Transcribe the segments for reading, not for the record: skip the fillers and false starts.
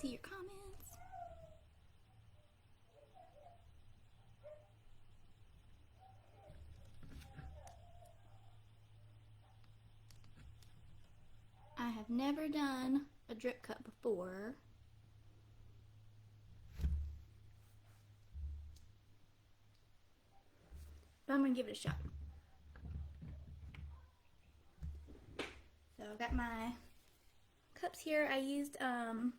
see your comments. I have never done a drip cut before. But I'm gonna give it a shot. So I've got my cups here. I used Camp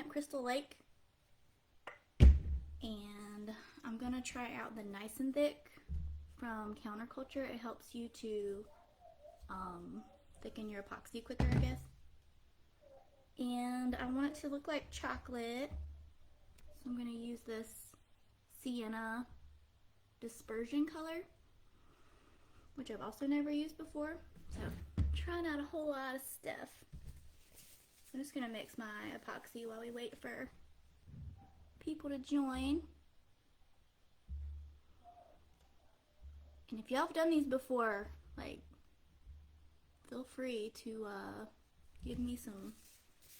Crystal Lake, and I'm gonna try out the Nice and Thick from Counterculture. It helps you to thicken your epoxy quicker, I guess. And I want it to look like chocolate, so I'm gonna use this sienna dispersion color, which I've also never used before. So trying out a whole lot of stuff. I'm just gonna mix my epoxy while we wait for people to join. And if y'all have done these before, like, feel free to give me some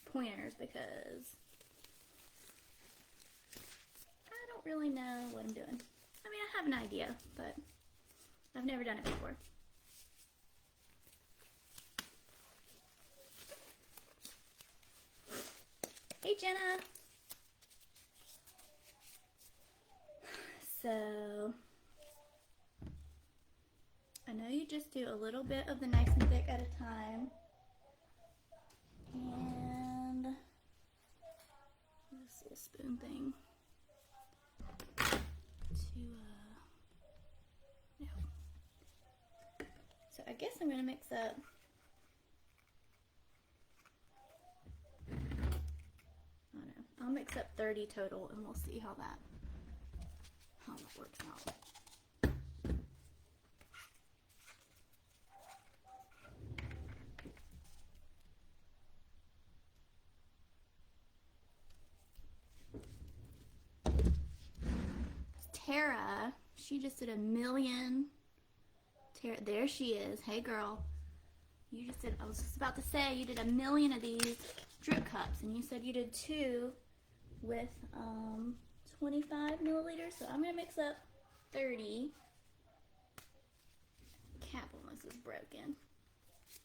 pointers, because I don't really know what I'm doing. I mean, I have an idea, but I've never done it before. Hey, Jenna. So, I know you just do a little bit of the Nice and Thick at a time. And this little spoon thing to, yeah. So I guess I'm gonna mix up I'll mix up 30 total, and we'll see how that works out. Tara, she just did 1,000,000. Tara, there she is. Hey girl. You just did, I was just about to say, you did 1,000,000 of these drip cups, and you said you did 2 with 25 milliliters. So I'm gonna mix up 30. Cap on this is broken.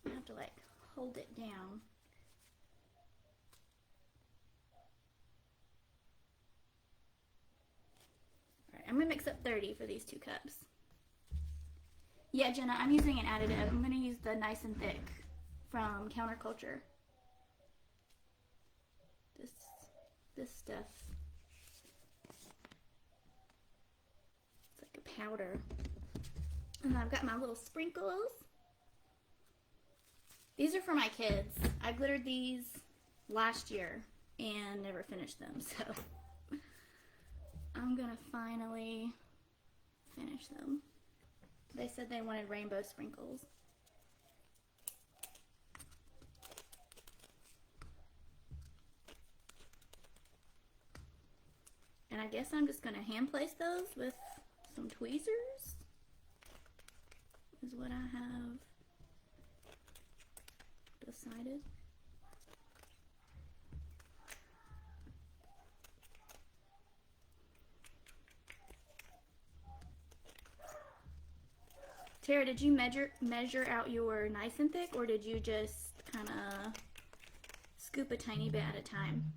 I have to like hold it down. Alright, I'm gonna mix up 30 for these 2 cups. Yeah, Jenna, I'm using an additive. I'm gonna use the Nice and Thick from Counterculture. This stuff. It's like a powder. And I've got my little sprinkles. These are for my kids. I glittered these last year and never finished them, so I'm gonna finally finish them. They said they wanted rainbow sprinkles. And I guess I'm just gonna hand place those with some tweezers, is what I have decided. Tara, did you measure out your Nice and Thick, or did you just kind of scoop a tiny bit at a time?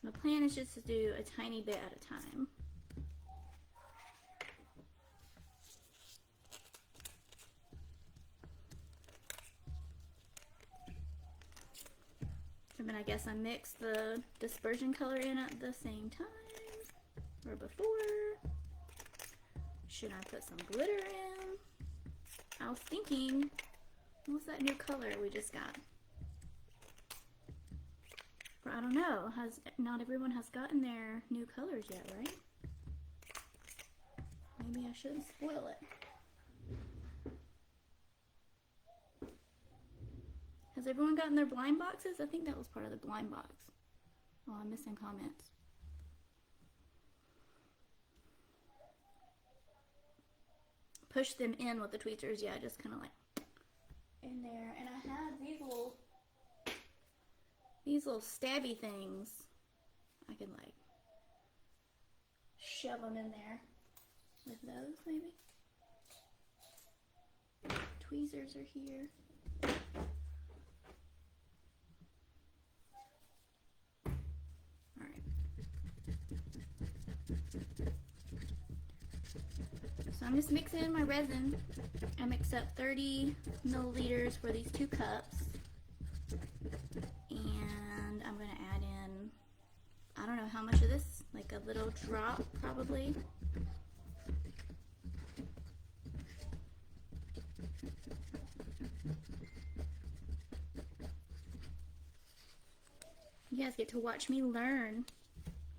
So my plan is just to do a tiny bit at a time. And then I guess I mix the dispersion color in at the same time, or before. Should I put some glitter in? I was thinking, what's that new color we just got? Or I don't know, not everyone has gotten their new colors yet, right? Maybe I shouldn't spoil it. Has everyone gotten their blind boxes? I think that was part of the blind box. Oh, I'm missing comments. push them in with the tweezers. Yeah, just kind of like in there. And I have these little stabby things. I can like shove them in there with those maybe. Tweezers are here. So I'm just mixing in my resin. I mix up 30 milliliters for these 2 cups. And I'm going to add in, I don't know how much of this, like a little drop probably. You guys get to watch me learn.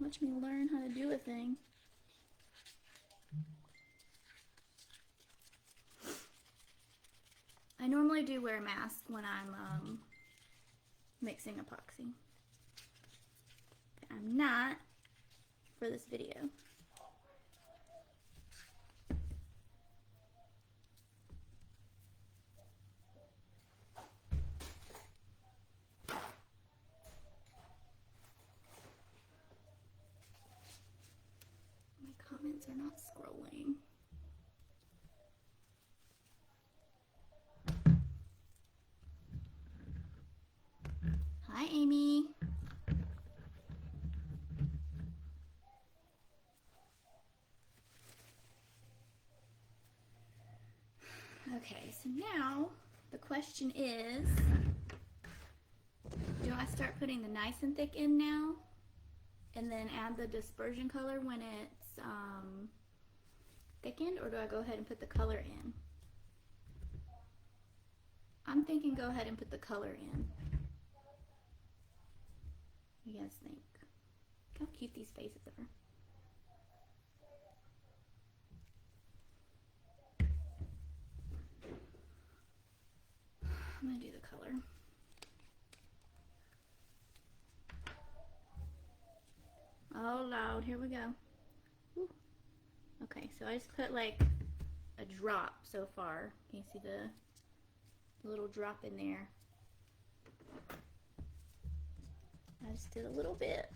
Watch me learn how to do a thing. I normally do wear a mask when I'm mixing epoxy. I'm not for this video. My comments are not scrolling. Hi, Amy. Okay, so now the question is, do I start putting the nice and thick in now and then add the dispersion color when it's thickened, or do I go ahead and put the color in? I'm thinking go ahead and put the color in. What do you guys think? Look how cute these faces are. I'm gonna do the color. Oh Lord, here we go. Woo. Okay, so I just put like a drop so far. Can you see the little drop in there? I just did a little bit.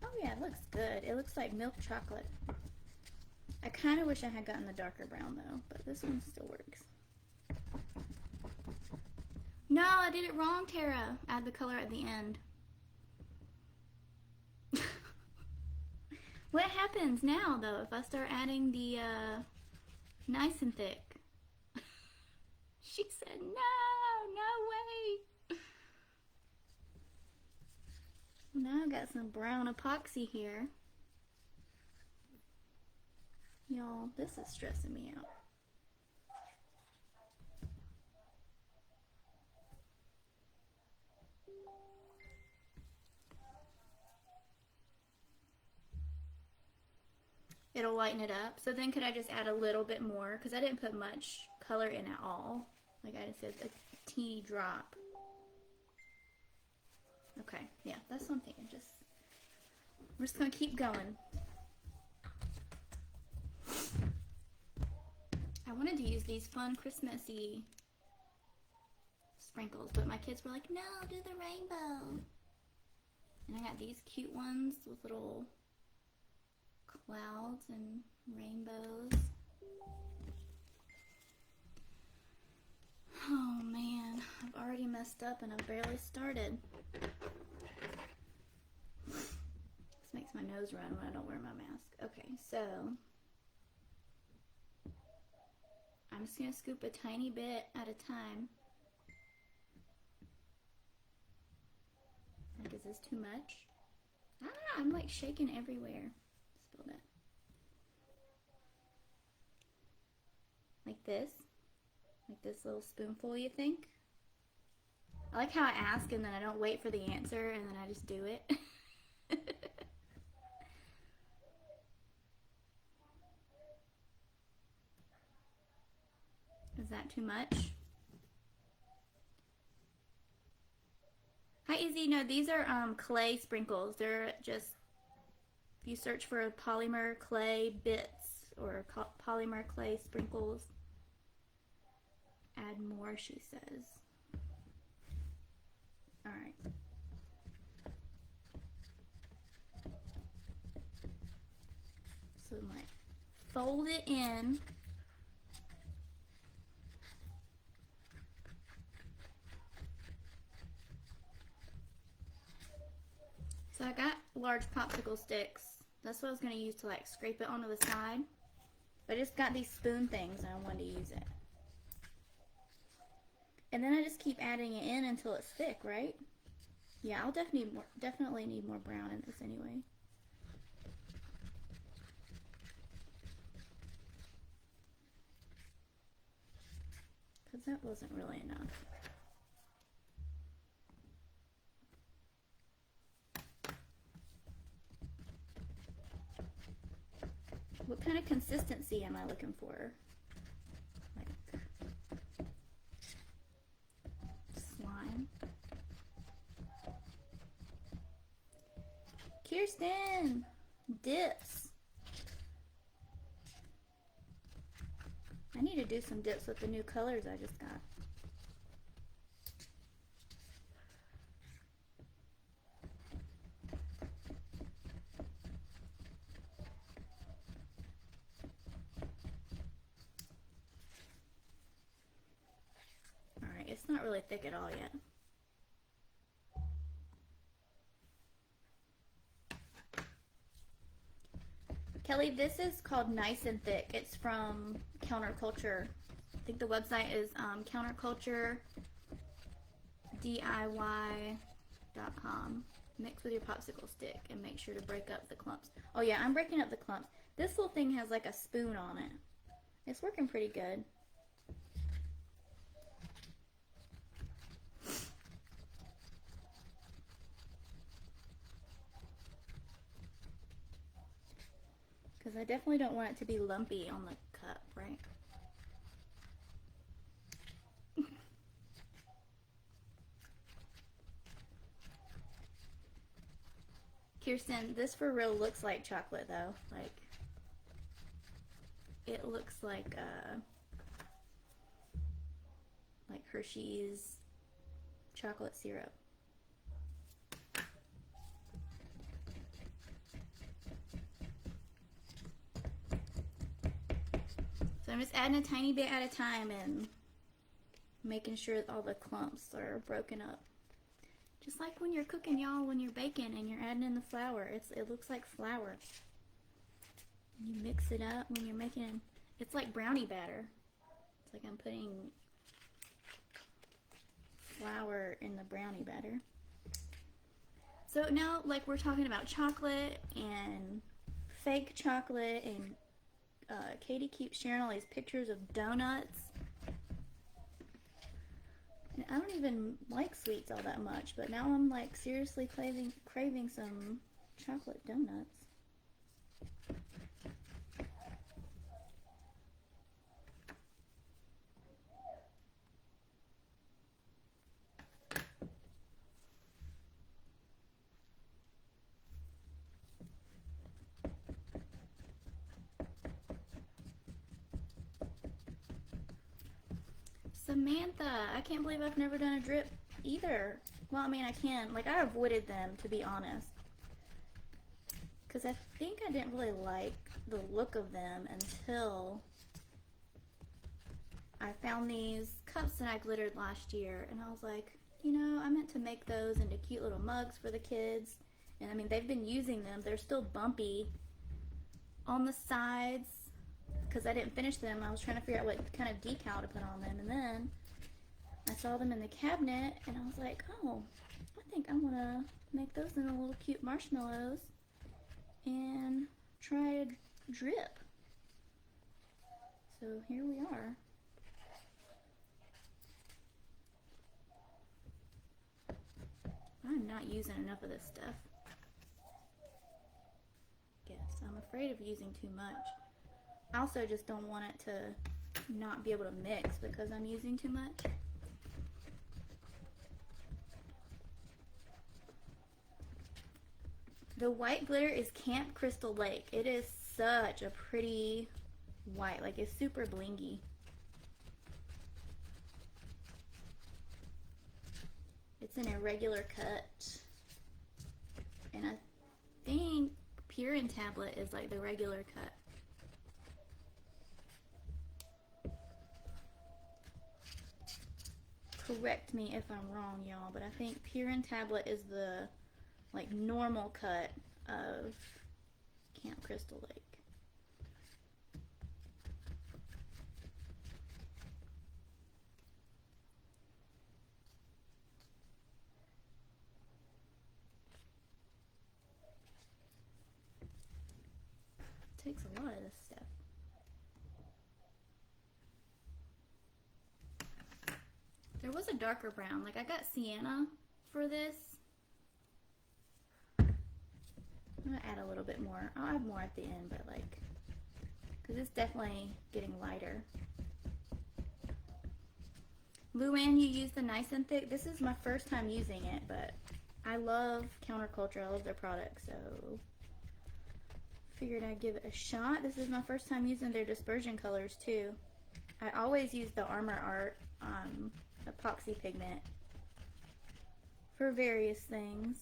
Oh yeah, it looks good. It looks like milk chocolate. I kind of wish I had gotten the darker brown though, but this one still works. No, I did it wrong, Tara. Add the color at the end. What happens now though if I start adding the nice and thick? She said no way. Now I got some brown epoxy here. Y'all, this is stressing me out. It'll lighten it up. So then could I just add a little bit more? Because I didn't put much color in at all. Like I just said, a teeny drop. Okay, yeah, that's what I'm thinking. We're just gonna keep going. I wanted to use these fun Christmassy sprinkles, but my kids were like, no, do the rainbow. And I got these cute ones with little clouds and rainbows. Oh man, I've already messed up and I've barely started. This makes my nose run when I don't wear my mask. Okay, so I'm just gonna scoop a tiny bit at a time. Like, is this too much? I don't know, I'm like shaking everywhere. Spilled it. Like this. Like this little spoonful, you think? I like how I ask and then I don't wait for the answer and then I just do it. Is that too much? Hi Izzy, no, these are clay sprinkles. They're just, if you search for polymer clay bits or polymer clay sprinkles, add more, she says. All right. So like fold it in. So I got large popsicle sticks. That's what I was going to use to like scrape it onto the side. But I just got these spoon things and I wanted to use it. And then I just keep adding it in until it's thick, right? Yeah, I'll definitely need more brown in this anyway. Because that wasn't really enough. What kind of consistency am I looking for? Like slime. Kirsten! Dips. I need to do some dips with the new colors I just got. Alright, it's not really thick at all yet. Kelly, this is called Nice and Thick. It's from Counterculture. I think the website is counterculturediy.com. Mix with your popsicle stick and make sure to break up the clumps. Oh yeah, I'm breaking up the clumps. This little thing has like a spoon on it. It's working pretty good. Because I definitely don't want it to be lumpy on the cup, right? Kirsten, this for real looks like chocolate though. Like, it looks like Hershey's chocolate syrup. So I'm just adding a tiny bit at a time and making sure all the clumps are broken up. Just like when you're cooking, y'all, when you're baking and you're adding in the flour. It looks like flour. You mix it up when you're making, it's like brownie batter. It's like I'm putting flour in the brownie batter. So now, like, we're talking about chocolate and fake chocolate, and Katie keeps sharing all these pictures of donuts. And I don't even like sweets all that much, but now I'm like seriously craving some chocolate donuts. Samantha, I can't believe I've never done a drip either. Well, I mean, I can. Like, I avoided them, to be honest. Because I think I didn't really like the look of them until I found these cups that I glittered last year. And I was like, you know, I meant to make those into cute little mugs for the kids. And I mean, they've been using them. They're still bumpy on the sides, because I didn't finish them. I was trying to figure out what kind of decal to put on them, and then I saw them in the cabinet and I was like, oh, I think I want to make those into little cute marshmallows and try a drip. So here we are. I'm not using enough of this stuff. Guess I'm afraid of using too much. I also just don't want it to not be able to mix because I'm using too much. The white glitter is Camp Crystal Lake. It is such a pretty white, like it's super blingy. It's an irregular cut. And I think Pure and Tablet is like the regular cut. Correct me if I'm wrong, y'all, but I think Pure and Tablet is the like normal cut of Camp Crystal Lake. Takes a lot of this stuff. There was a darker brown, like I got sienna for this. I'm gonna add a little bit more. I'll add more at the end, but like, because it's definitely getting lighter. Luann, you use the Nice and Thick. This is my first time using it, but I love Counterculture. I love their products, so figured I'd give it a shot. This is my first time using their dispersion colors too. I always use the Armor Art epoxy pigment for various things.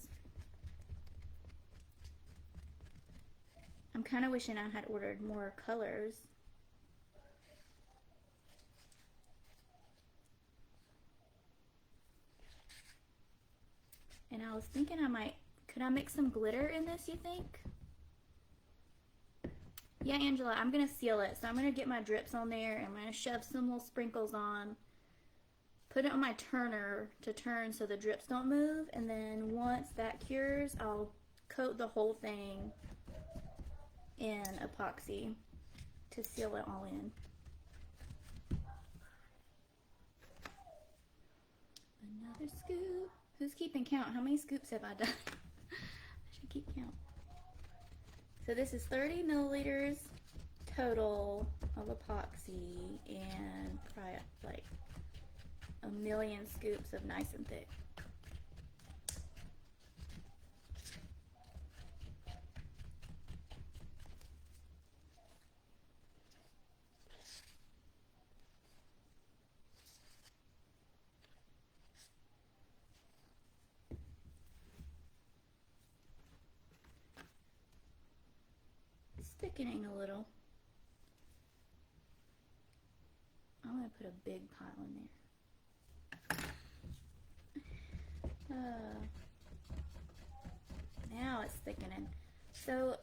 I'm kind of wishing I had ordered more colors. And I was thinking could I mix some glitter in this, you think? Yeah, Angela, I'm going to seal it. So I'm going to get my drips on there and I'm going to shove some little sprinkles on. Put it on my turner to turn so the drips don't move. And then once that cures, I'll coat the whole thing in epoxy to seal it all in. Another scoop. Who's keeping count? How many scoops have I done? I should keep count. So this is 30 milliliters total of epoxy and probably like a million scoops of Nice and Thick. Thickening a little. I'm going to put a big pile in there. Now it's thickening. So,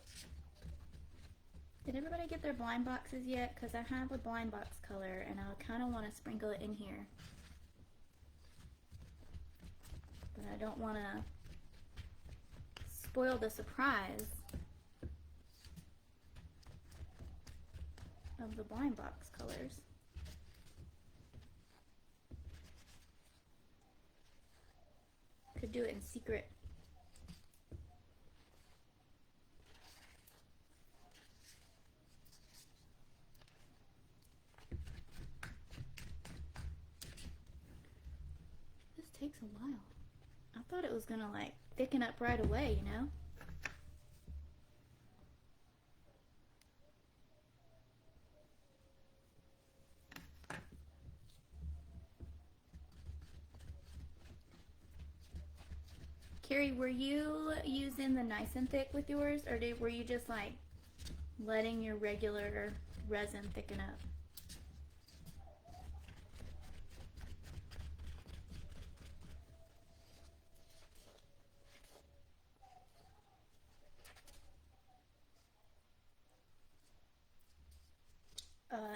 did everybody get their blind boxes yet? Because I have a blind box color and I kind of want to sprinkle it in here. But I don't want to spoil the surprise of the blind box colors. Could do it in secret. This takes a while. I thought it was gonna like thicken up right away, you know? Carrie, were you using the Nice and Thick with yours, or were you just like letting your regular resin thicken up?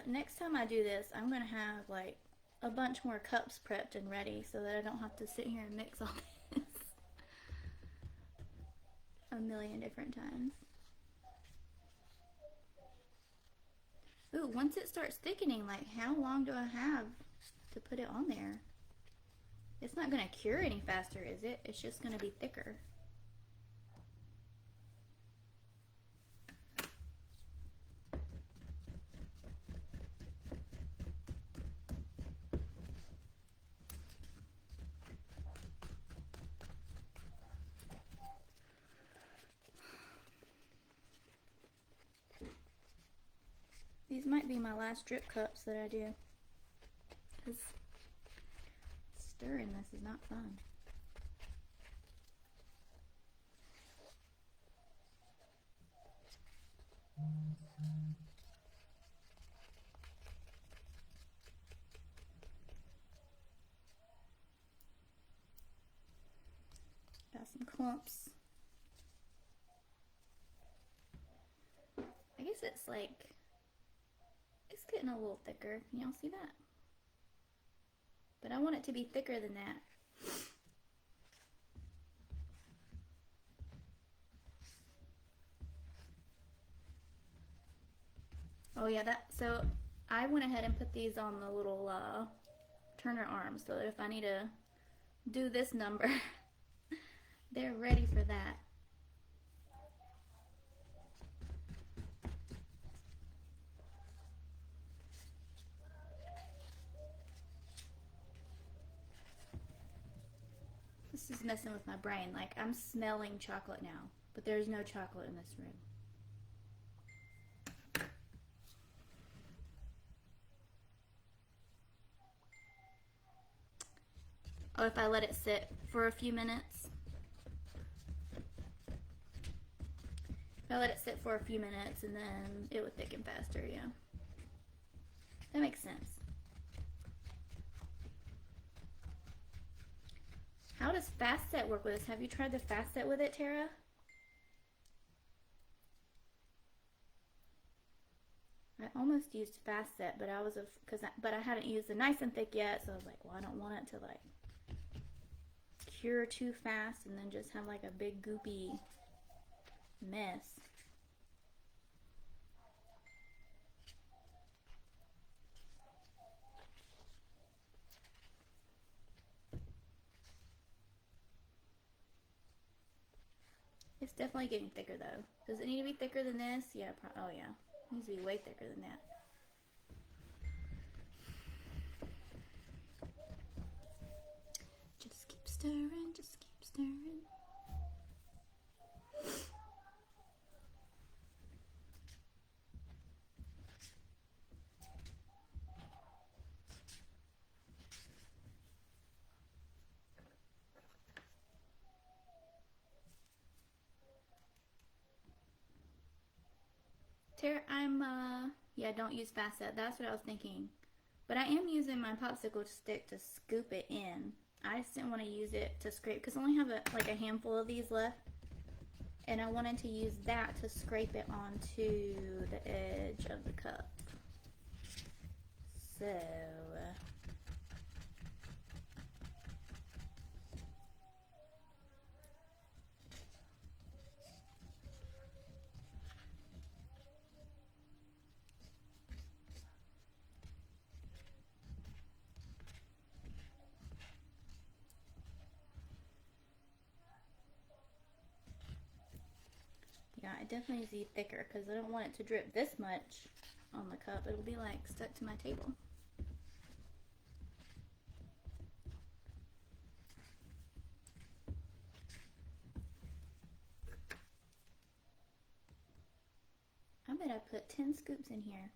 Next time I do this, I'm gonna have like a bunch more cups prepped and ready so that I don't have to sit here and mix all this a million different times. Ooh, once it starts thickening, like how long do I have to put it on there? It's not gonna cure any faster, is it? It's just gonna be thicker. These might be my last drip cups that I do, because stirring this is not fun. some clumps. I guess it's like, it's getting a little thicker. Can y'all see that? But I want it to be thicker than that. Oh yeah, so I went ahead and put these on the little turner arms so that if I need to do this number, they're ready for that. This is messing with my brain. Like, I'm smelling chocolate now, but there's no chocolate in this room. Oh, if I let it sit for a few minutes. If I let it sit for a few minutes and then it would thicken faster, yeah. That makes sense. How does fast set work with this? Have you tried the fast set with it, Tara? I almost used fast set, but I hadn't used the nice and thick yet, so I was like, well, I don't want it to like cure too fast and then just have like a big goopy mess. It's definitely getting thicker though. Does it need to be thicker than this? Yeah, oh yeah. It needs to be way thicker than that. Just keep stirring, just keep stirring. Tara, yeah, don't use fast set. That's what I was thinking. But I am using my popsicle stick to scoop it in. I just didn't want to use it to scrape because I only have like a handful of these left. And I wanted to use that to scrape it onto the edge of the cup. So... yeah, it definitely needs to be thicker because I don't want it to drip this much on the cup. It'll be like stuck to my table. I bet I put 10 scoops in here.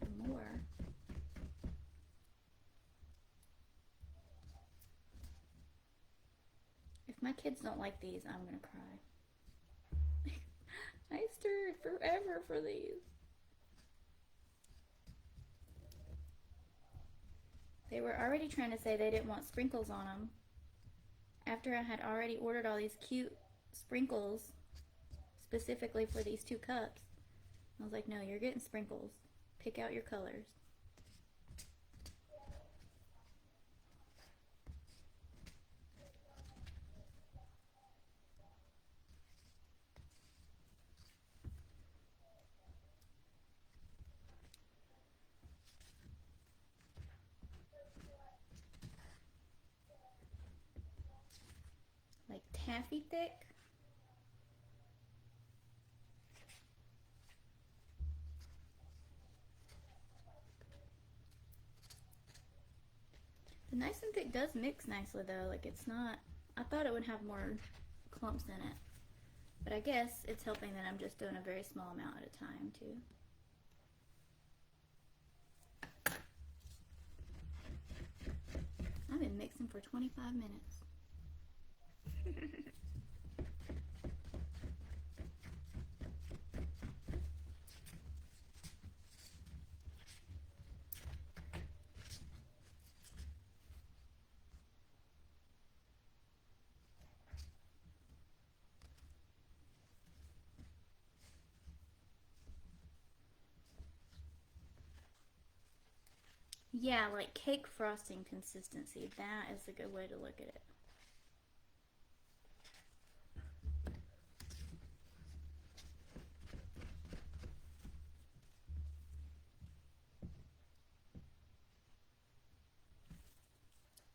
Or more. If my kids don't like these, I'm gonna cry. I stirred forever for these. They were already trying to say they didn't want sprinkles on them. After I had already ordered all these cute sprinkles specifically for these 2 cups. I was like, no, you're getting sprinkles. Pick out your colors. Like taffy thick. The nice and thick does mix nicely though. Like it's not, I thought it would have more clumps in it. But I guess it's helping that I'm just doing a very small amount at a time too. I've been mixing for 25 minutes. Yeah, like cake frosting consistency. That is a good way to look at it.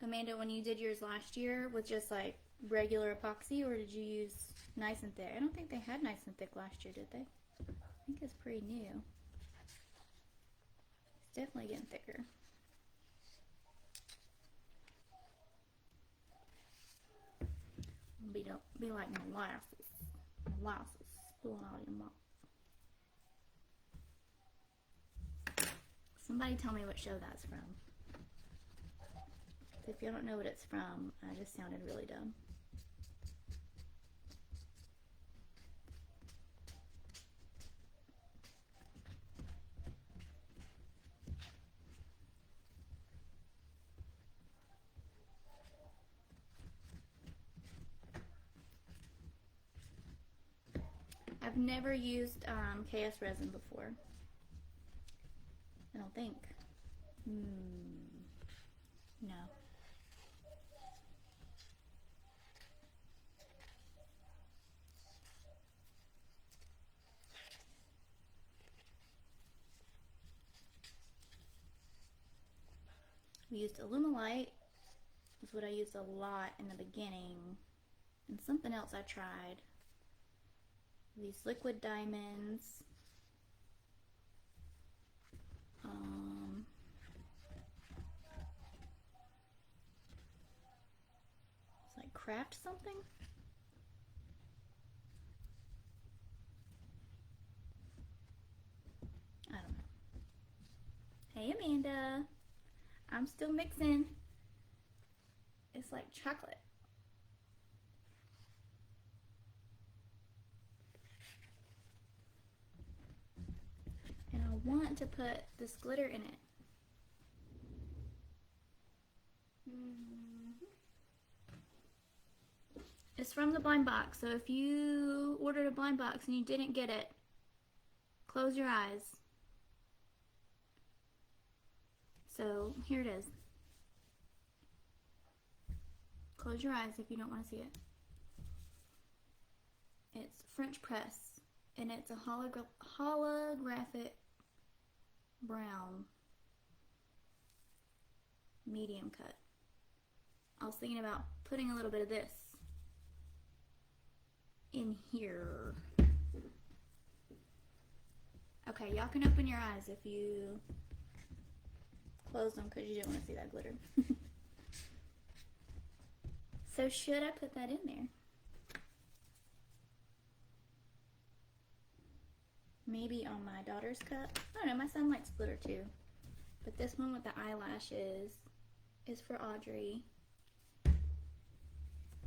Amanda, when you did yours last year with just like regular epoxy, or did you use nice and thick? I don't think they had nice and thick last year, did they? I think it's pretty new. It's definitely getting thicker. Be like molasses. Molasses spilling out of your mouth. Somebody tell me what show that's from. If you don't know what it's from, I just sounded really dumb. I've never used KS resin before. I don't think. No. We used Alumilite. That's what I used a lot in the beginning. And something else I tried. These liquid diamonds. It's like craft something. I don't know. Hey Amanda, I'm still mixing. It's like chocolate. And I want to put this glitter in it. It's from the blind box, so if you ordered a blind box and you didn't get it, close your eyes. So here it is. Close your eyes if you don't want to see it. It's French press, and it's a holographic brown, medium cut. I was thinking about putting a little bit of this in here. Okay, y'all can open your eyes if you close them because you didn't want to see that glitter. So should I put that in there? Maybe on my daughter's cup? I don't know, my son likes glitter too. But this one with the eyelashes is for Audrey.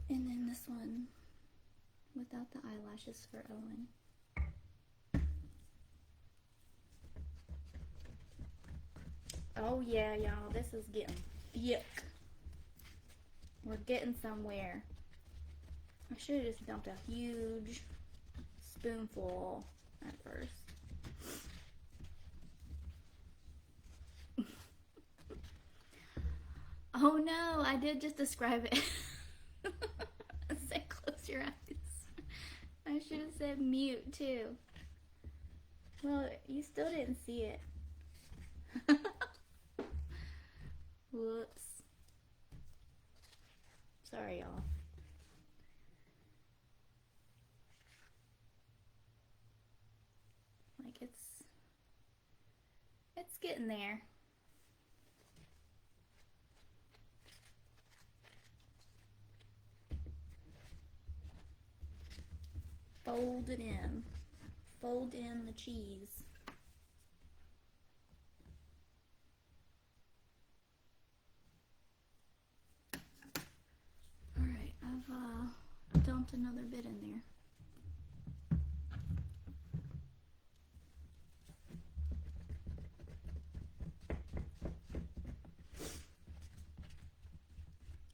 And then this one without the eyelashes for Owen. Oh yeah, y'all, this is getting thick. We're getting somewhere. I should have just dumped a huge spoonful at first. Oh no, I did just describe it. I said close your eyes. I should have said mute too. Well, you still didn't see it. Whoops. Sorry, y'all. Like it's getting there. Fold it in. Fold in the cheese. Alright, I've dumped another bit in there.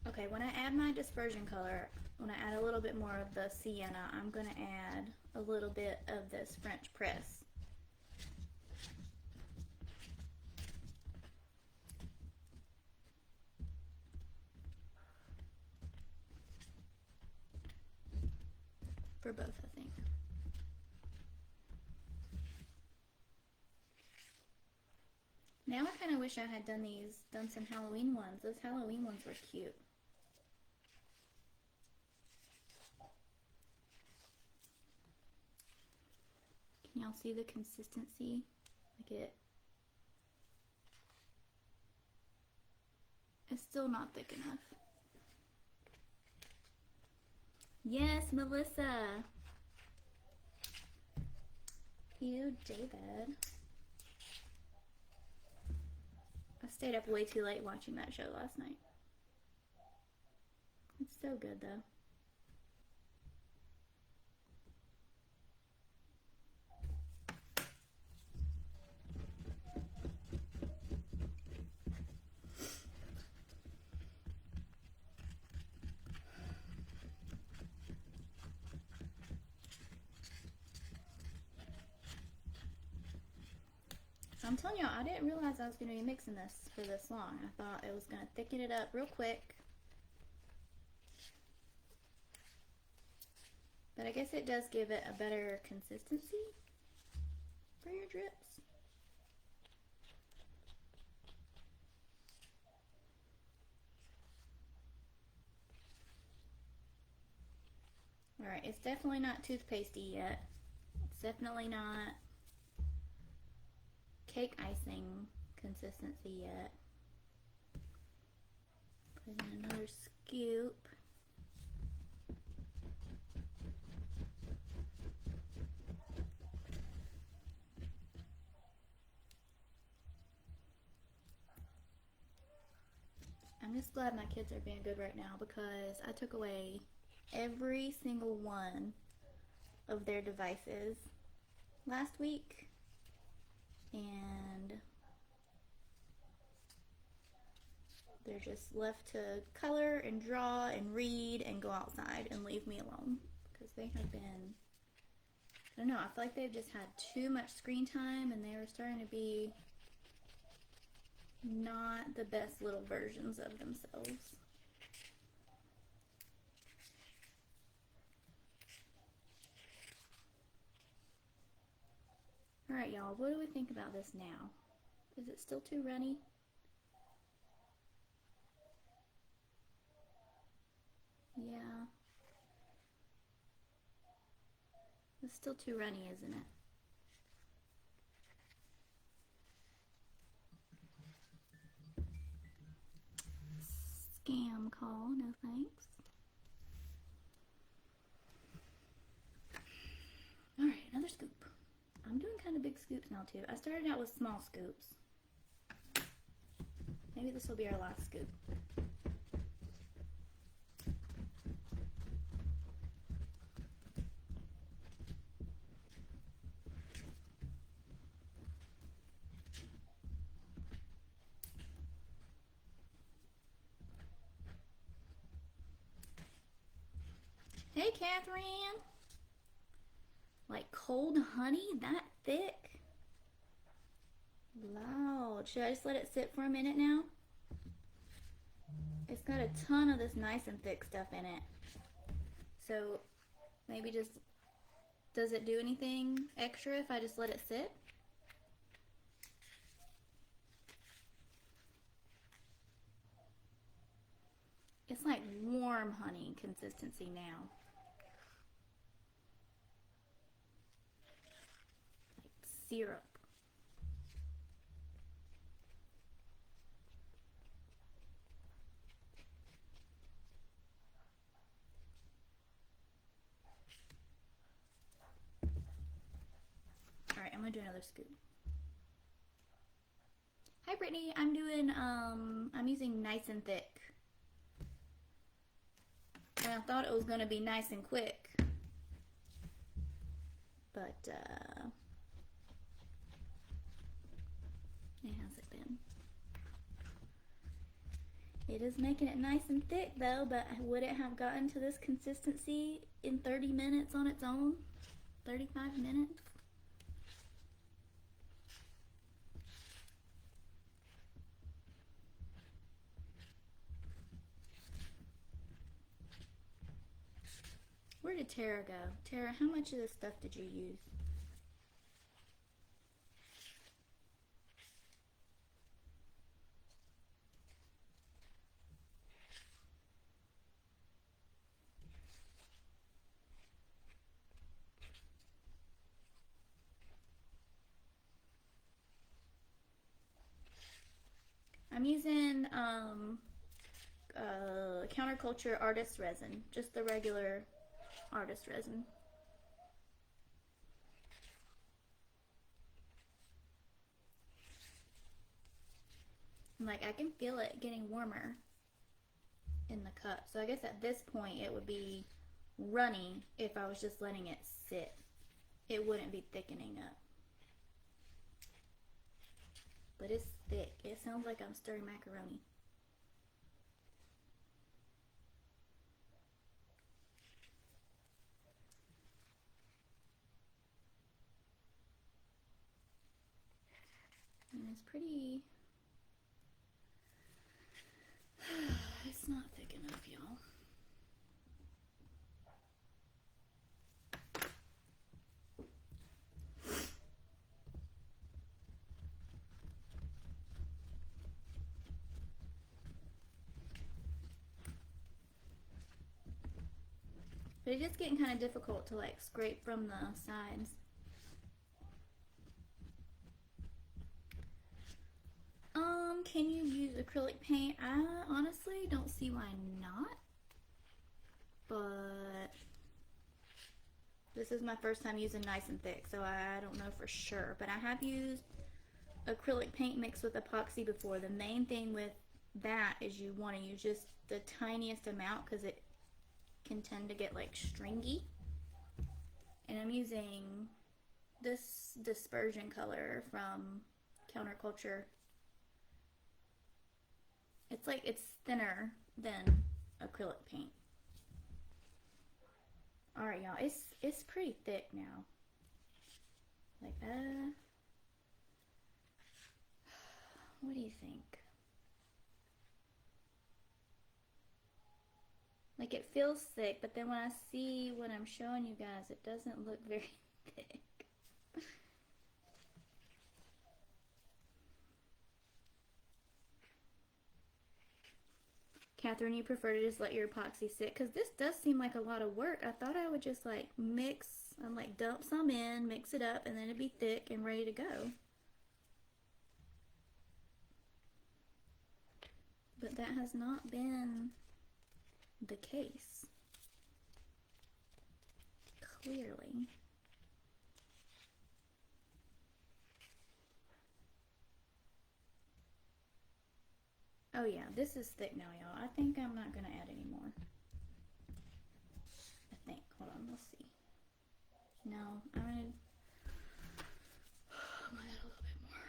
Okay, when I add my dispersion color, when I add a little bit more of the sienna, I'm going to add a little bit of this French press. for both, I think. Now I kind of wish I had done some Halloween ones. Those Halloween ones were cute. Can y'all see the consistency? Like it's still not thick enough. Yes, Melissa. You, David. I stayed up way too late watching that show last night. It's so good though. I'm telling y'all, I didn't realize I was going to be mixing this for this long. I thought it was going to thicken it up real quick. But I guess it does give it a better consistency for your drips. Alright, it's definitely not toothpastey yet. It's definitely not cake icing consistency yet. Put in another scoop. I'm just glad my kids are being good right now because I took away every single one of their devices last week. And they're just left to color and draw and read and go outside and leave me alone because they have been, I don't know, I feel like they've just had too much screen time and they were starting to be not the best little versions of themselves. Alright, y'all, what do we think about this now? Is it still too runny? Yeah. It's still too runny, isn't it? Scam call, no thanks. Alright, another scoop. I'm doing kind of big scoops now too. I started out with small scoops. Maybe this will be our last scoop. Hey, Catherine. Like cold honey? That thick? Loud. Should I just let it sit for a minute now? It's got a ton of this nice and thick stuff in it. So maybe just, does it do anything extra if I just let it sit? It's like warm honey consistency now. Syrup. Alright, I'm gonna do another scoop. Hi Brittany, I'm doing, I'm using nice and thick. And I thought it was gonna be nice and quick. But, it hasn't been. It is making it nice and thick though, but would it have gotten to this consistency in 30 minutes on its own? 35 minutes? Where did at Tara go. Tara, how much of this stuff did you use? I'm using Counterculture Artist Resin, just the regular artist resin. And like I can feel it getting warmer in the cup. So I guess at this point it would be runny if I was just letting it sit. It wouldn't be thickening up. But it's thick. It sounds like I'm stirring macaroni. And it's pretty... It's not thick enough, y'all. But it is getting kind of difficult to like scrape from the sides. Can you use acrylic paint? I honestly don't see why not. But this is my first time using nice and thick, so I don't know for sure. But I have used acrylic paint mixed with epoxy before. The main thing with that is you want to use just the tiniest amount because it can tend to get like stringy. And I'm using this dispersion color from Counterculture. It's like it's thinner than acrylic paint. Alright y'all, it's pretty thick now. Like what do you think? Like it feels thick, but then when I see what I'm showing you guys, it doesn't look very thick. Catherine, you prefer to just let your epoxy sit? Because this does seem like a lot of work. I thought I would just like mix, and like dump some in, mix it up, and then it'd be thick and ready to go. But that has not been the case. Clearly. Oh yeah, this is thick now, y'all. I think I'm not gonna add any more. I think. Hold on, let's see. No, I'm gonna add a little bit more.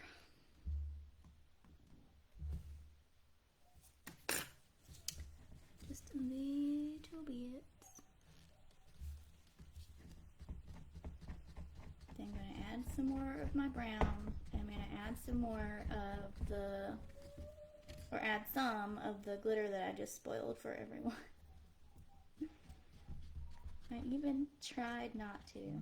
Just a little bit. Then I'm gonna add some more of my brown. I'm gonna add some more of the, or add some of the glitter that I just spoiled for everyone. I even tried not to.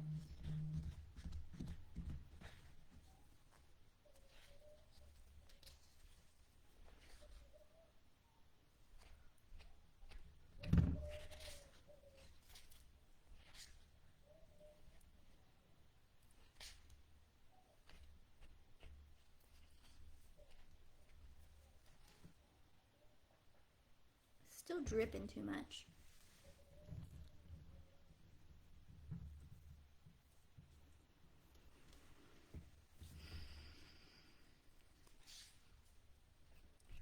Still dripping too much.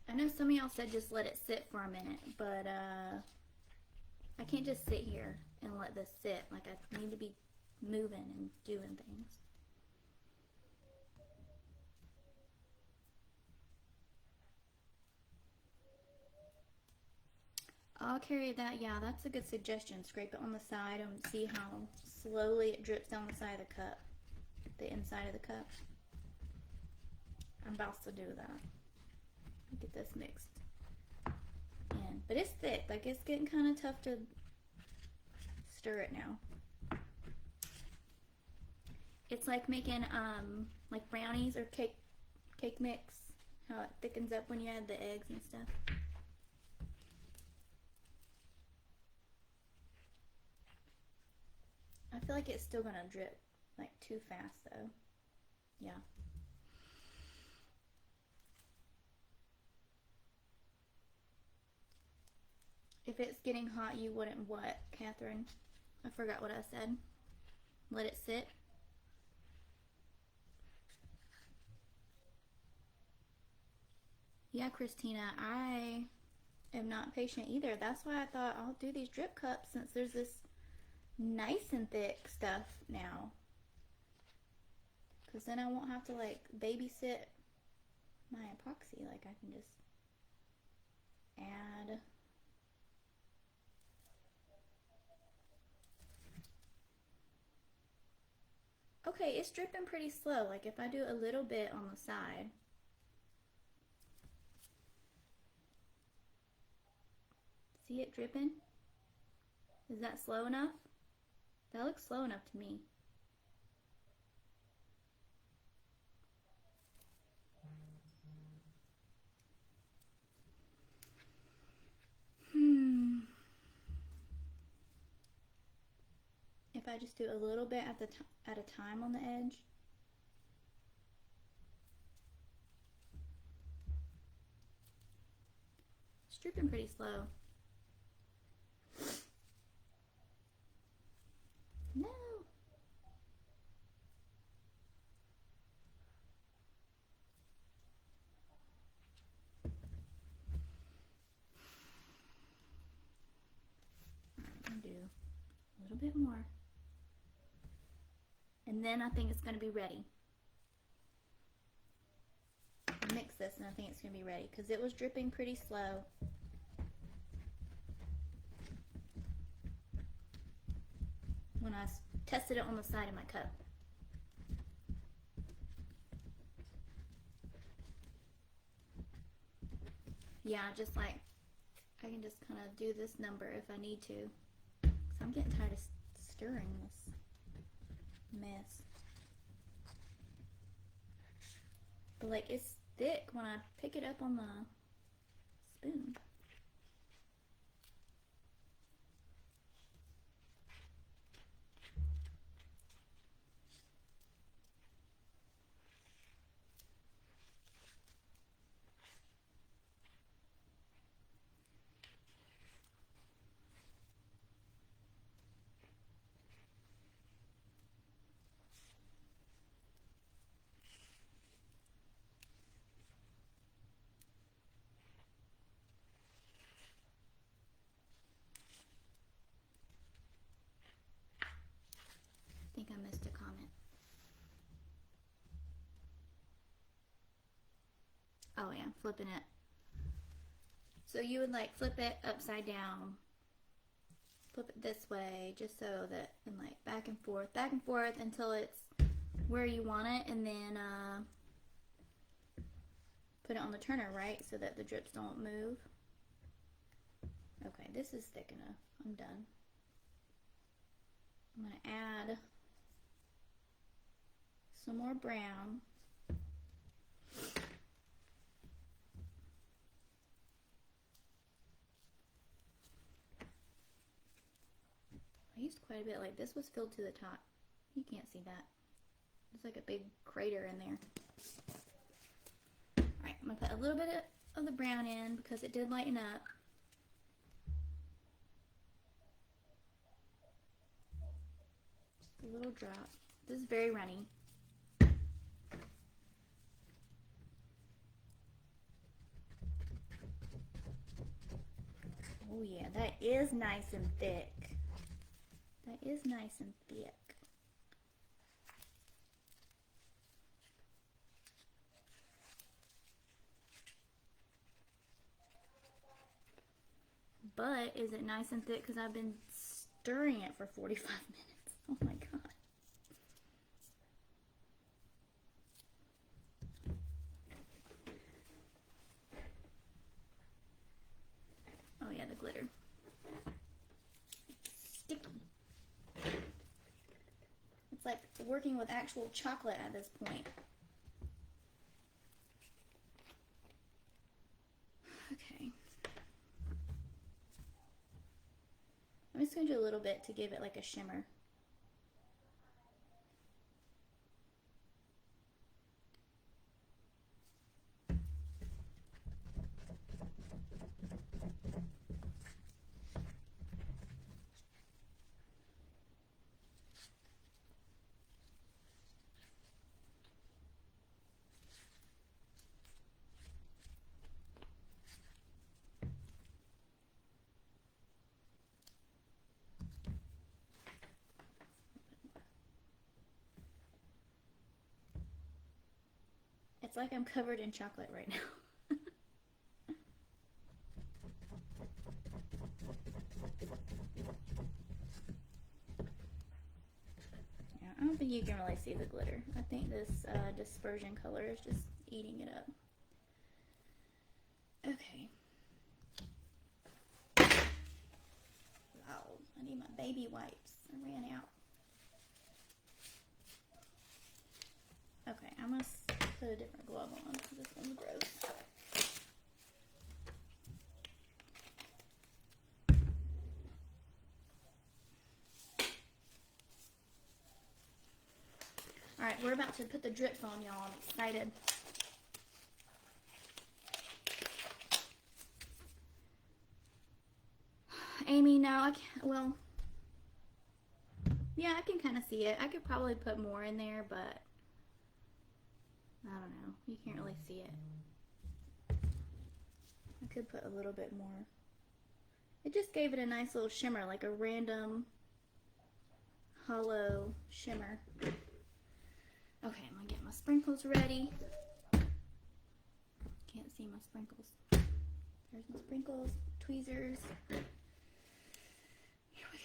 I know some of y'all said just let it sit for a minute, but I can't just sit here and let this sit. Like I need to be moving and doing things. I'll carry that. Yeah, that's a good suggestion. Scrape it on the side and see how slowly it drips down the side of the cup, the inside of the cup. I'm about to do that. Get this mixed in. But it's thick. Like it's getting kind of tough to stir it now. It's like making like brownies or cake mix, how it thickens up when you add the eggs and stuff. I feel like it's still gonna drip like too fast though. Yeah. If it's getting hot, you wouldn't what, Catherine? I forgot what I said. Let it sit. Yeah, Christina, I am not patient either. That's why I thought I'll do these drip cups since there's this nice and thick stuff now. Because then I won't have to like babysit my epoxy. Like I can just add. Okay, it's dripping pretty slow. Like if I do a little bit on the side. See it dripping? Is that slow enough? That looks slow enough to me. If I just do a little bit at a time on the edge. It's dripping pretty slow. No. I'm gonna do a little bit more. And then I think it's going to be ready. I'll mix this and I think it's going to be ready because it was dripping pretty slow. When I tested it on the side of my cup. Yeah, just like I can just kind of do this number if I need to. Because I'm getting tired of stirring this mess. But like it's thick when I pick it up on the spoon. I think I missed a comment. Oh yeah, flipping it. So you would like flip it upside down, flip it this way, just so that, and like back and forth until it's where you want it, and then put it on the turner, right, so that the drips don't move. Okay, this is thick enough. I'm done. I'm going to add some more brown. I used quite a bit. Like this was filled to the top. You can't see that. There's like a big crater in there. Alright, I'm going to put a little bit of the brown in because it did lighten up. Just a little drop. This is very runny. Oh yeah, that is nice and thick. That is nice and thick. But is it nice and thick because I've been stirring it for 45 minutes? Oh my god. Oh yeah, the glitter. It's sticky. working with actual chocolate at this point. Okay. I'm just going to do a little bit to give it like a shimmer. It's like I'm covered in chocolate right now. Yeah, I don't think you can really see the glitter. I think this dispersion color is just eating it up. Okay. Wow, I need my baby wipes. I ran out. Okay, I must put a different glove on because this one's gross. Alright, we're about to put the drips on, y'all. I'm excited. Amy, no, I can't. Well, yeah, I can kind of see it. I could probably put more in there, but I don't know. You can't really see it. I could put a little bit more. It just gave it a nice little shimmer, like a random hollow shimmer. Okay, I'm gonna get my sprinkles ready. Can't see my sprinkles. There's my sprinkles, tweezers. Here we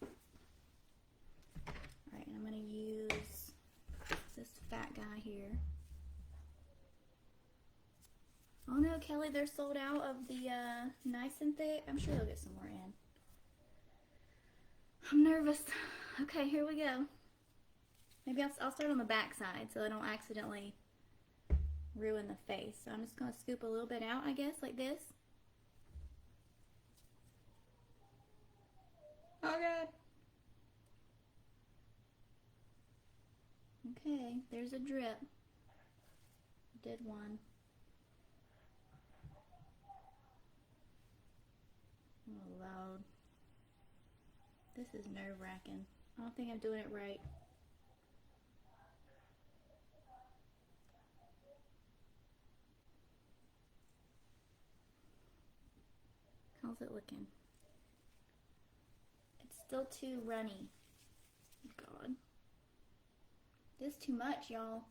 go. Alright, and I'm gonna use this fat guy here. Oh no, Kelly, they're sold out of the nice and thick. I'm sure they'll get some more in. I'm nervous. Okay, here we go. Maybe I'll start on the back side so I don't accidentally ruin the face. So I'm just going to scoop a little bit out, I guess, like this. Oh God. Okay, there's a drip. Did one. Oh, loud. This is nerve-wracking. I don't think I'm doing it right. How's it looking? It's still too runny. God. This is too much, y'all.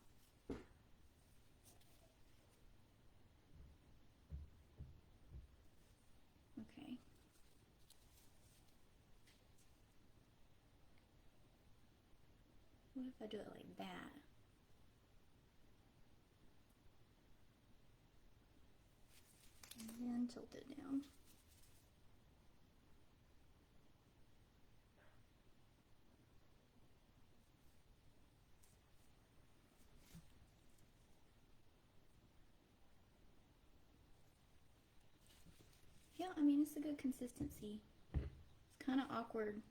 Okay. What if I do it like that? And then tilt it down. Yeah, I mean, it's a good consistency. It's kind of awkward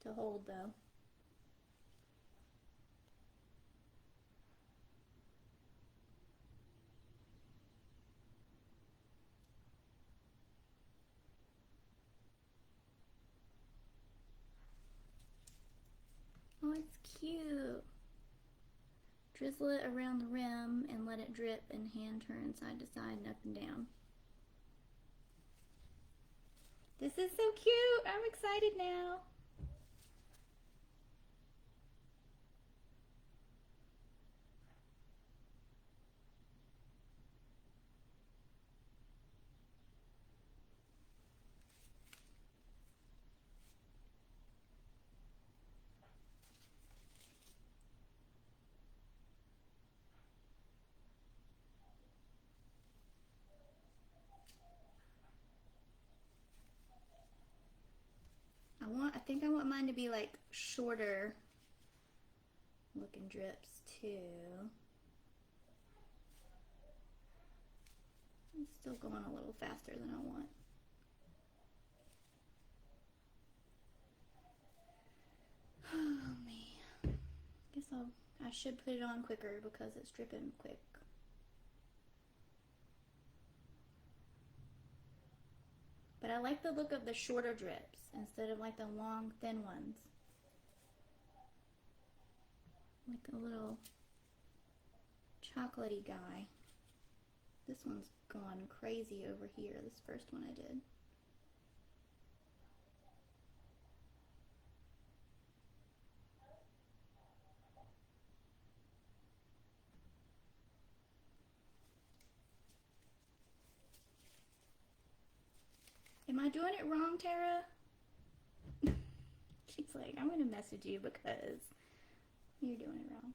to hold, though. Oh, it's cute. Drizzle it around the rim and let it drip and hand turn side to side and up and down. This is so cute. I'm excited now. I I think I want mine to be like shorter looking drips too. It's still going a little faster than I want. Oh man. Guess I should put it on quicker because it's dripping quick. But I like the look of the shorter drips instead of like the long, thin ones. Like a little chocolatey guy. This one's gone crazy over here, this first one I did. Am I doing it wrong, Tara? She's like, I'm gonna message you because you're doing it wrong.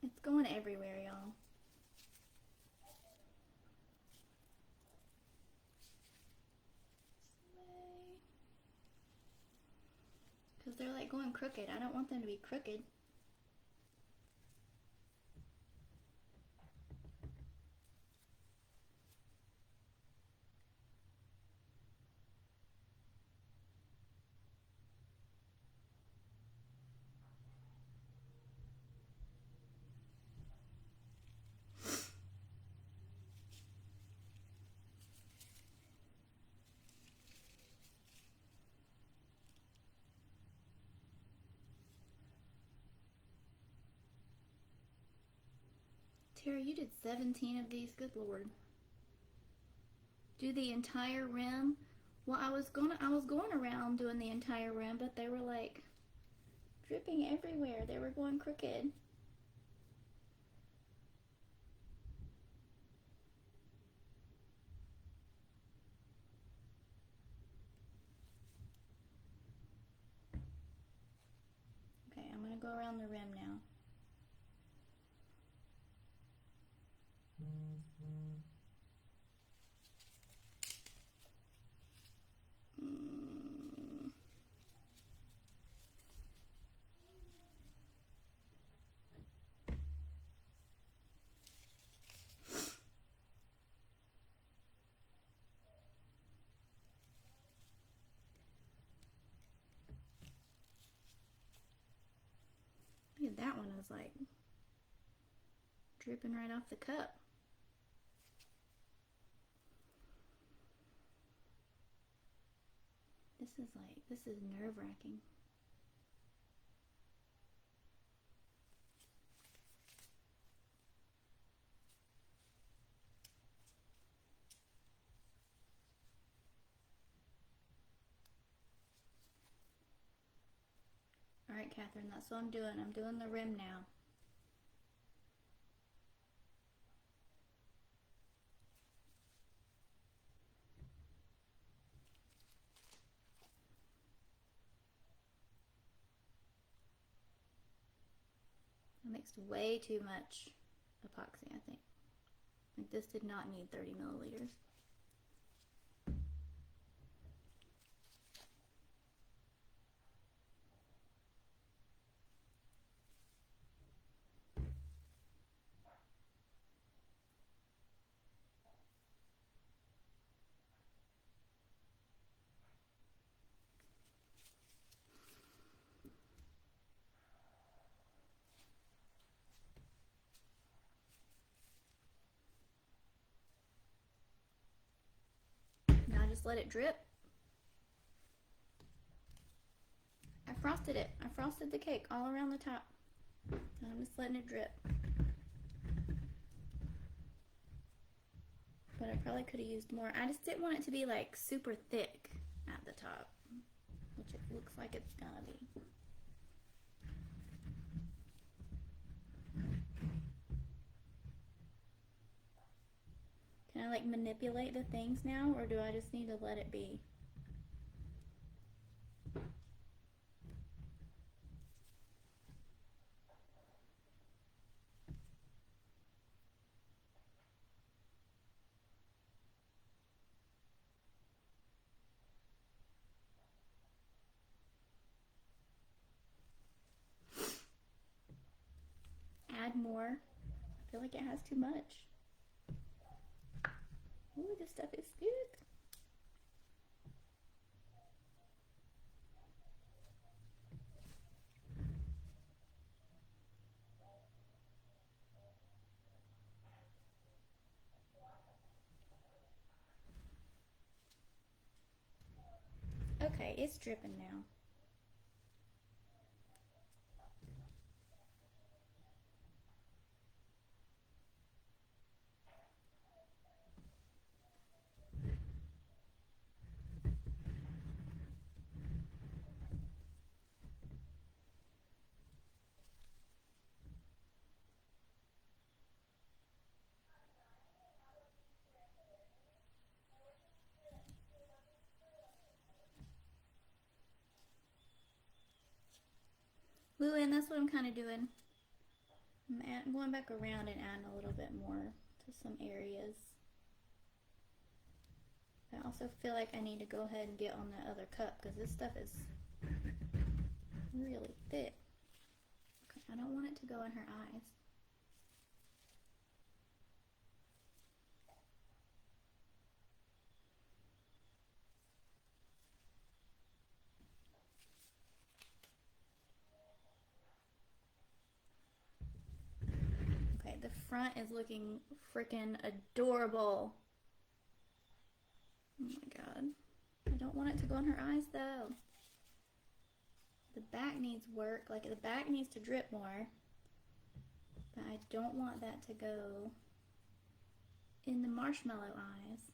It's going everywhere, y'all. Because they're like going crooked. I don't want them to be crooked. Tara, you did 17 of these. Good Lord. Do the entire rim. Well, I was going around doing the entire rim, but they were like dripping everywhere. They were going crooked. Okay, I'm gonna go around the rim now. Look at that one, was like dripping right off the cup. This is nerve-wracking. All right, Catherine, that's what I'm doing. I'm doing the rim now. I mixed way too much epoxy, I think. Like, this did not need 30 milliliters. Now just let it drip. I frosted it. I frosted the cake all around the top. And I'm just letting it drip. But I probably could have used more. I just didn't want it to be like super thick at the top, which it looks like it's gonna be. Can I like manipulate the things now, or do I just need to let it be? add more. I feel like it has too much. Ooh, this stuff is good. Okay, it's dripping now. Ooh, and that's what I'm kind of doing. I'm going back around and adding a little bit more to some areas. I also feel like I need to go ahead and get on that other cup because this stuff is really thick. Okay, I don't want it to go in her eyes. Okay, the front is looking freaking adorable. Oh my god. I don't want it to go in her eyes though. The back needs work, like the back needs to drip more. But I don't want that to go in the marshmallow eyes.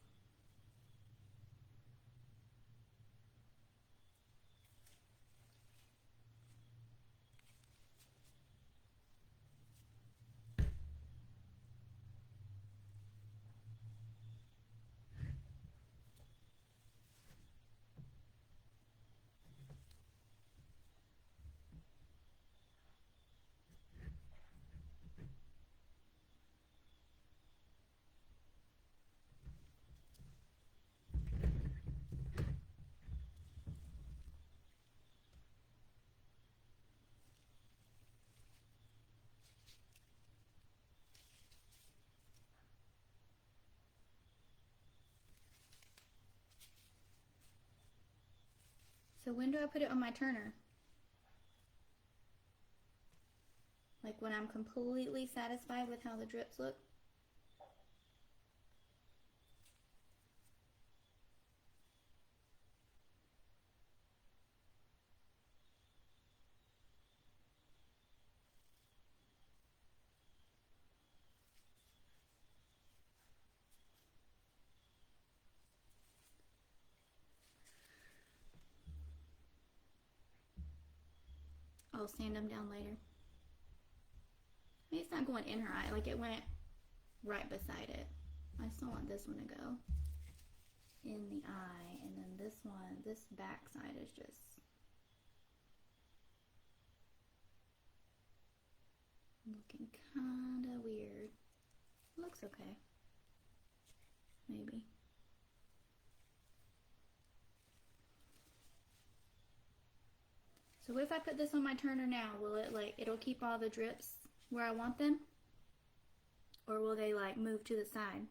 So when do I put it on my turner? Like when I'm completely satisfied with how the drips look? I'll sand them down later. Maybe it's not going in her eye, like it went right beside it. I still want this one to go in the eye, and then this one, this back side is just looking kinda weird. Looks okay. Maybe. So what if I put this on my turner now? Will it it'll keep all the drips where I want them? Or will they move to the side?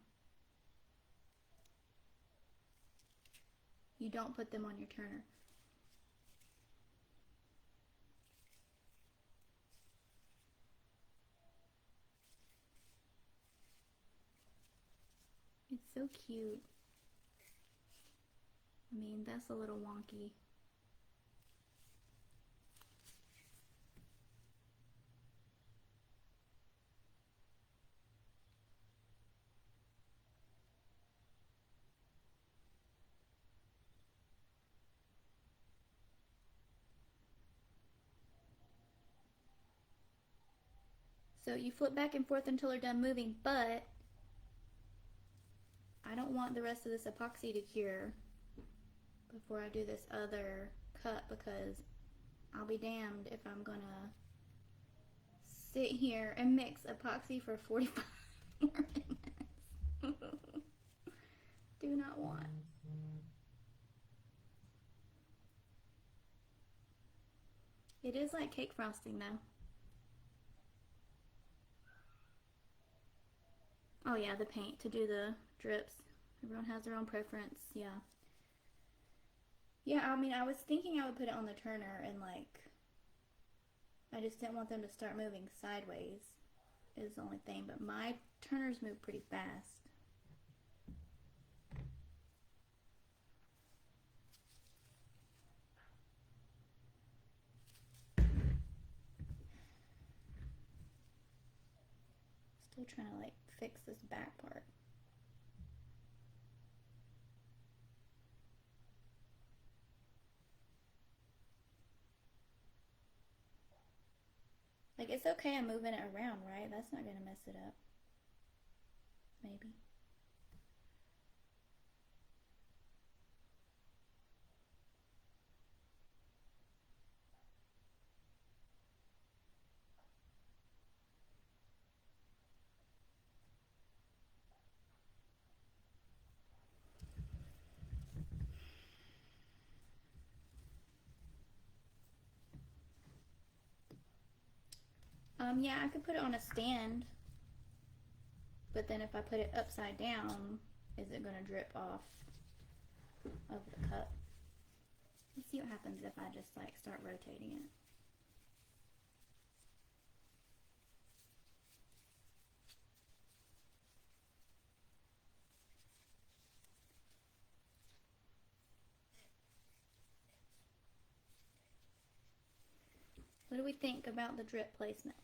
You don't put them on your turner. It's so cute. I mean, that's a little wonky. So you flip back and forth until they're done moving, but I don't want the rest of this epoxy to cure before I do this other cut, because I'll be damned if I'm gonna sit here and mix epoxy for 45 more minutes. Do not want. It is like cake frosting though. Oh yeah, the paint to do the drips. Everyone has their own preference, yeah. Yeah, I mean, I was thinking I would put it on the turner and like, I just didn't want them to start moving sideways is the only thing, but my turners move pretty fast. Still trying to like fix this back part. Like, it's okay I'm moving it around, right? That's not gonna mess it up. Maybe. Yeah, I could put it on a stand, but then if I put it upside down, is it gonna drip off of the cup? Let's see what happens if I just like start rotating it. What do we think about the drip placement?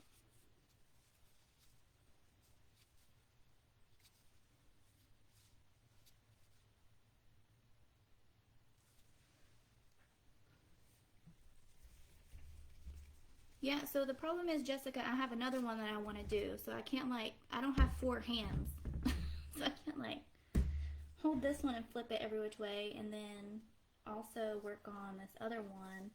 Yeah, so the problem is, Jessica, I have another one that I want to do, so I can't like, I don't have 4 hands. So I can't like hold this one and flip it every which way and then also work on this other one.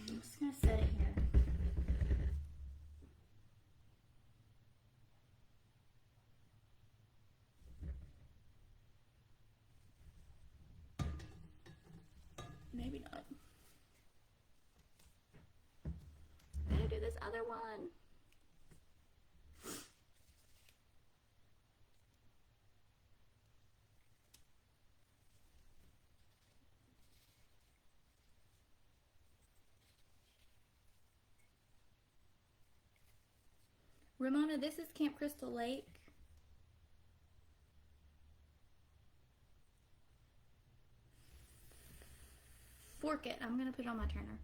I'm just gonna set it here. Maybe not. I gotta do this other one. Ramona, this is Camp Crystal Lake. Fork it. I'm gonna put it on my turner.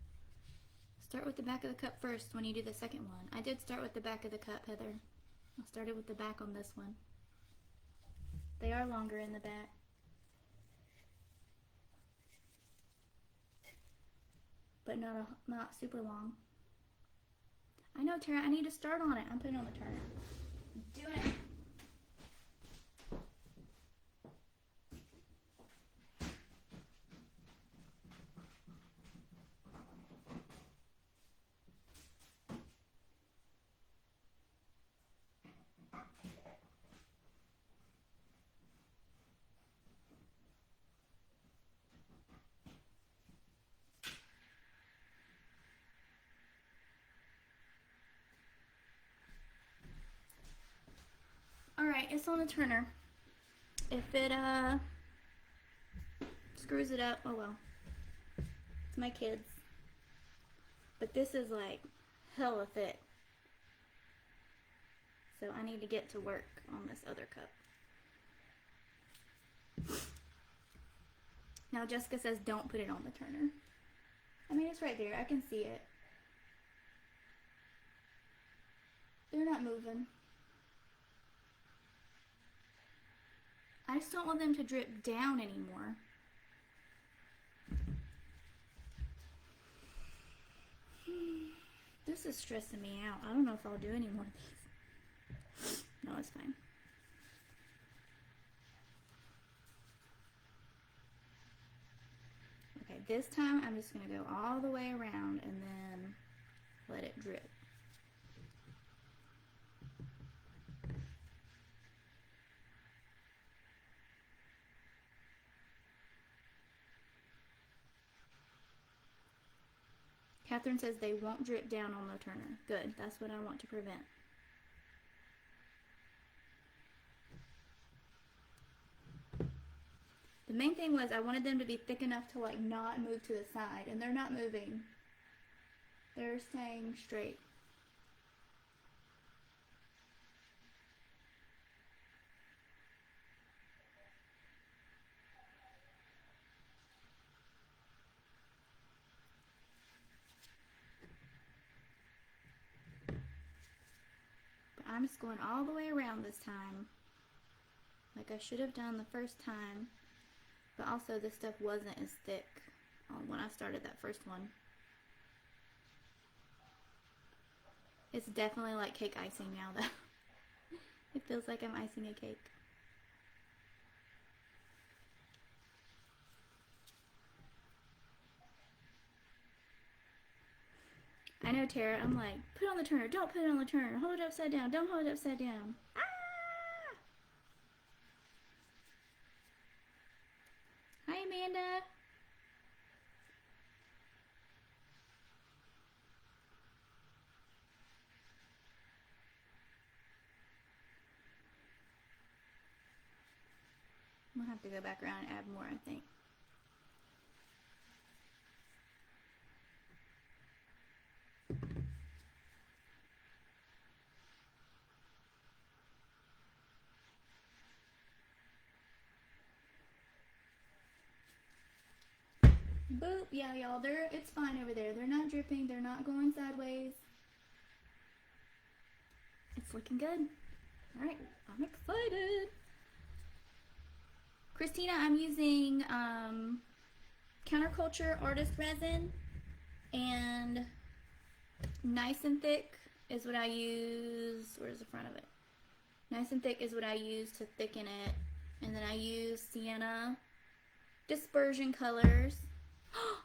Start with the back of the cup first when you do the second one. I did start with the back of the cup, Heather. I started with the back on this one. They are longer in the back. But not super long. I know, Tara, I need to start on it. I'm putting it on the turner. I'm doing it. Alright, it's on the turner. If it screws it up, oh well. It's my kids. But this is like hella thick. So I need to get to work on this other cup. Now Jessica says don't put it on the turner. I mean, it's right there. I can see it. They're not moving. I just don't want them to drip down anymore. This is stressing me out. I don't know if I'll do any more of these. No, it's fine. Okay, this time I'm just going to go all the way around and then let it drip. Catherine says they won't drip down on the turner. Good, that's what I want to prevent. The main thing was I wanted them to be thick enough to like not move to the side, and they're not moving. They're staying straight. But I'm just going all the way around this time, like I should have done the first time. But also this stuff wasn't as thick when I started that first one. It's definitely like cake icing now though. It feels like I'm icing a cake. I know, Tara, I'm like, put it on the turner, don't put it on the turner, hold it upside down, don't hold it upside down. Ah! Hi, Amanda. I'm gonna have to go back around and add more, I think. Boop. Yeah, y'all, it's fine over there. They're not dripping. They're not going sideways. It's looking good. All right, I'm excited. Christina, I'm using Counterculture Artist Resin, and Nice and Thick is what I use. Where's the front of it? Nice and Thick is what I use to thicken it. And then I use Sienna Dispersion colors.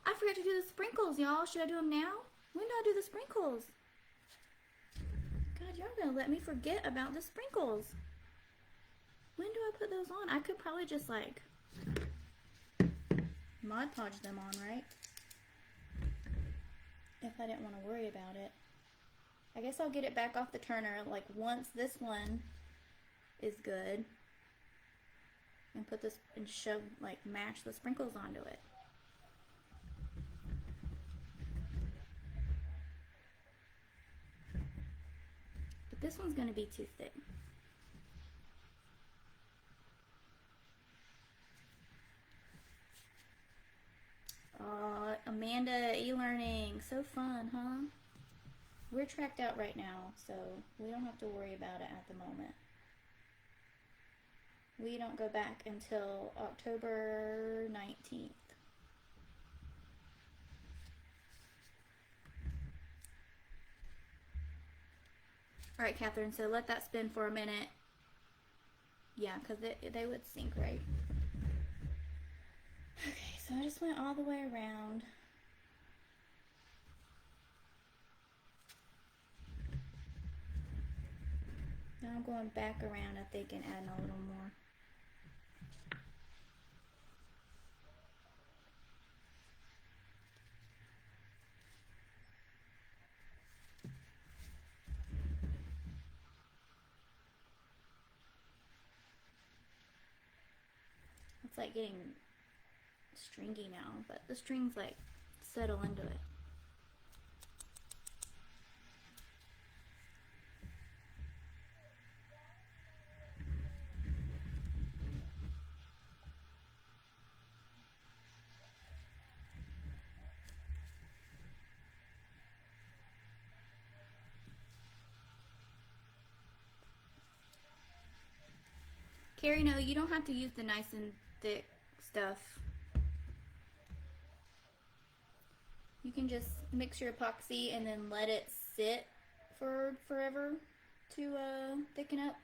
I forgot to do the sprinkles, y'all. Should I do them now? When do I do the sprinkles? God, y'all gonna let me forget about the sprinkles. When do I put those on? I could probably just like Mod Podge them on, right? If I didn't want to worry about it. I guess I'll get it back off the turner like once this one is good. And put this and shove, like mash the sprinkles onto it. But this one's going to be too thick. Amanda, e-learning, so fun, huh? We're tracked out right now, so we don't have to worry about it at the moment. We don't go back until October 19th. Alright, Catherine, so let that spin for a minute. Yeah, because they would sink, right? Okay, so I just went all the way around. Now I'm going back around, I think, and adding a little more. It's like getting stringy now, but the strings like settle into it. Carrie, no, you don't have to use the nice and thick stuff. You can just mix your epoxy and then let it sit for forever to thicken up.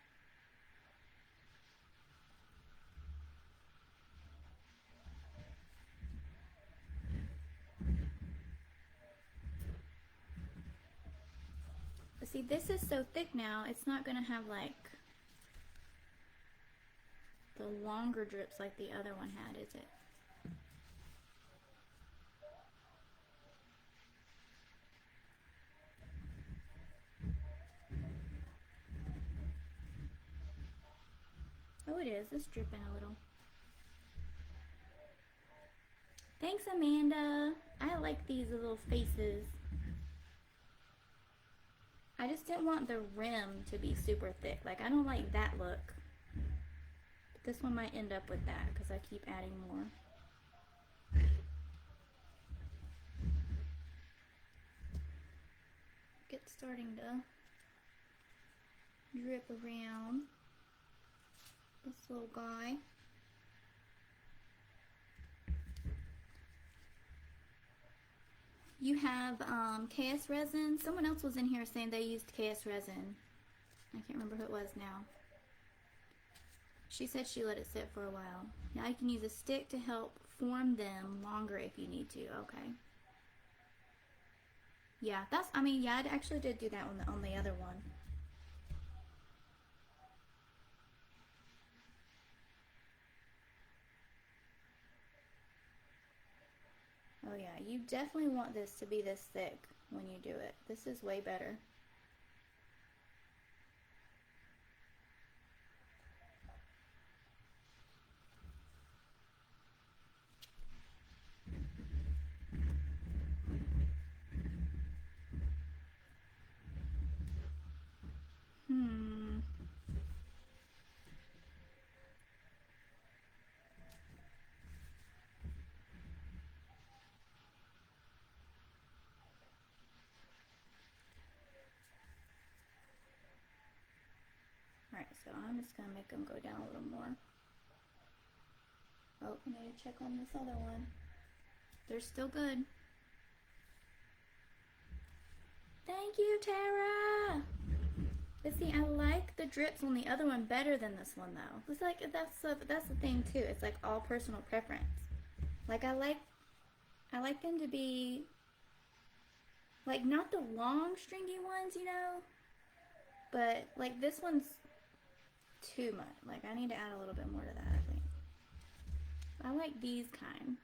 But see, this is so thick now, it's not going to have like the longer drips like the other one had, is it? it is. It's dripping a little. Thanks, Amanda. I like these little faces. I just didn't want the rim to be super thick. Like, I don't like that look. But this one might end up with that because I keep adding more. It's starting to drip around this little guy. You have KS resin. Someone else was in here saying they used KS resin. I can't remember who it was now. She said she let it sit for a while. Now you can use a stick to help form them longer if you need to. Okay. Yeah, I actually did do that on the other one. Oh yeah, you definitely want this to be this thick when you do it. This is way better. Alright, so I'm just going to make them go down a little more. Oh, I need to check on this other one. They're still good. Thank you, Tara! But see, I like the drips on the other one better than this one, though. It's like, that's the thing, too. It's like all personal preference. Like, I like them to be, like, not the long, stringy ones, you know? But, like, this one's too much. Like, I need to add a little bit more to that, I think. I like these kind.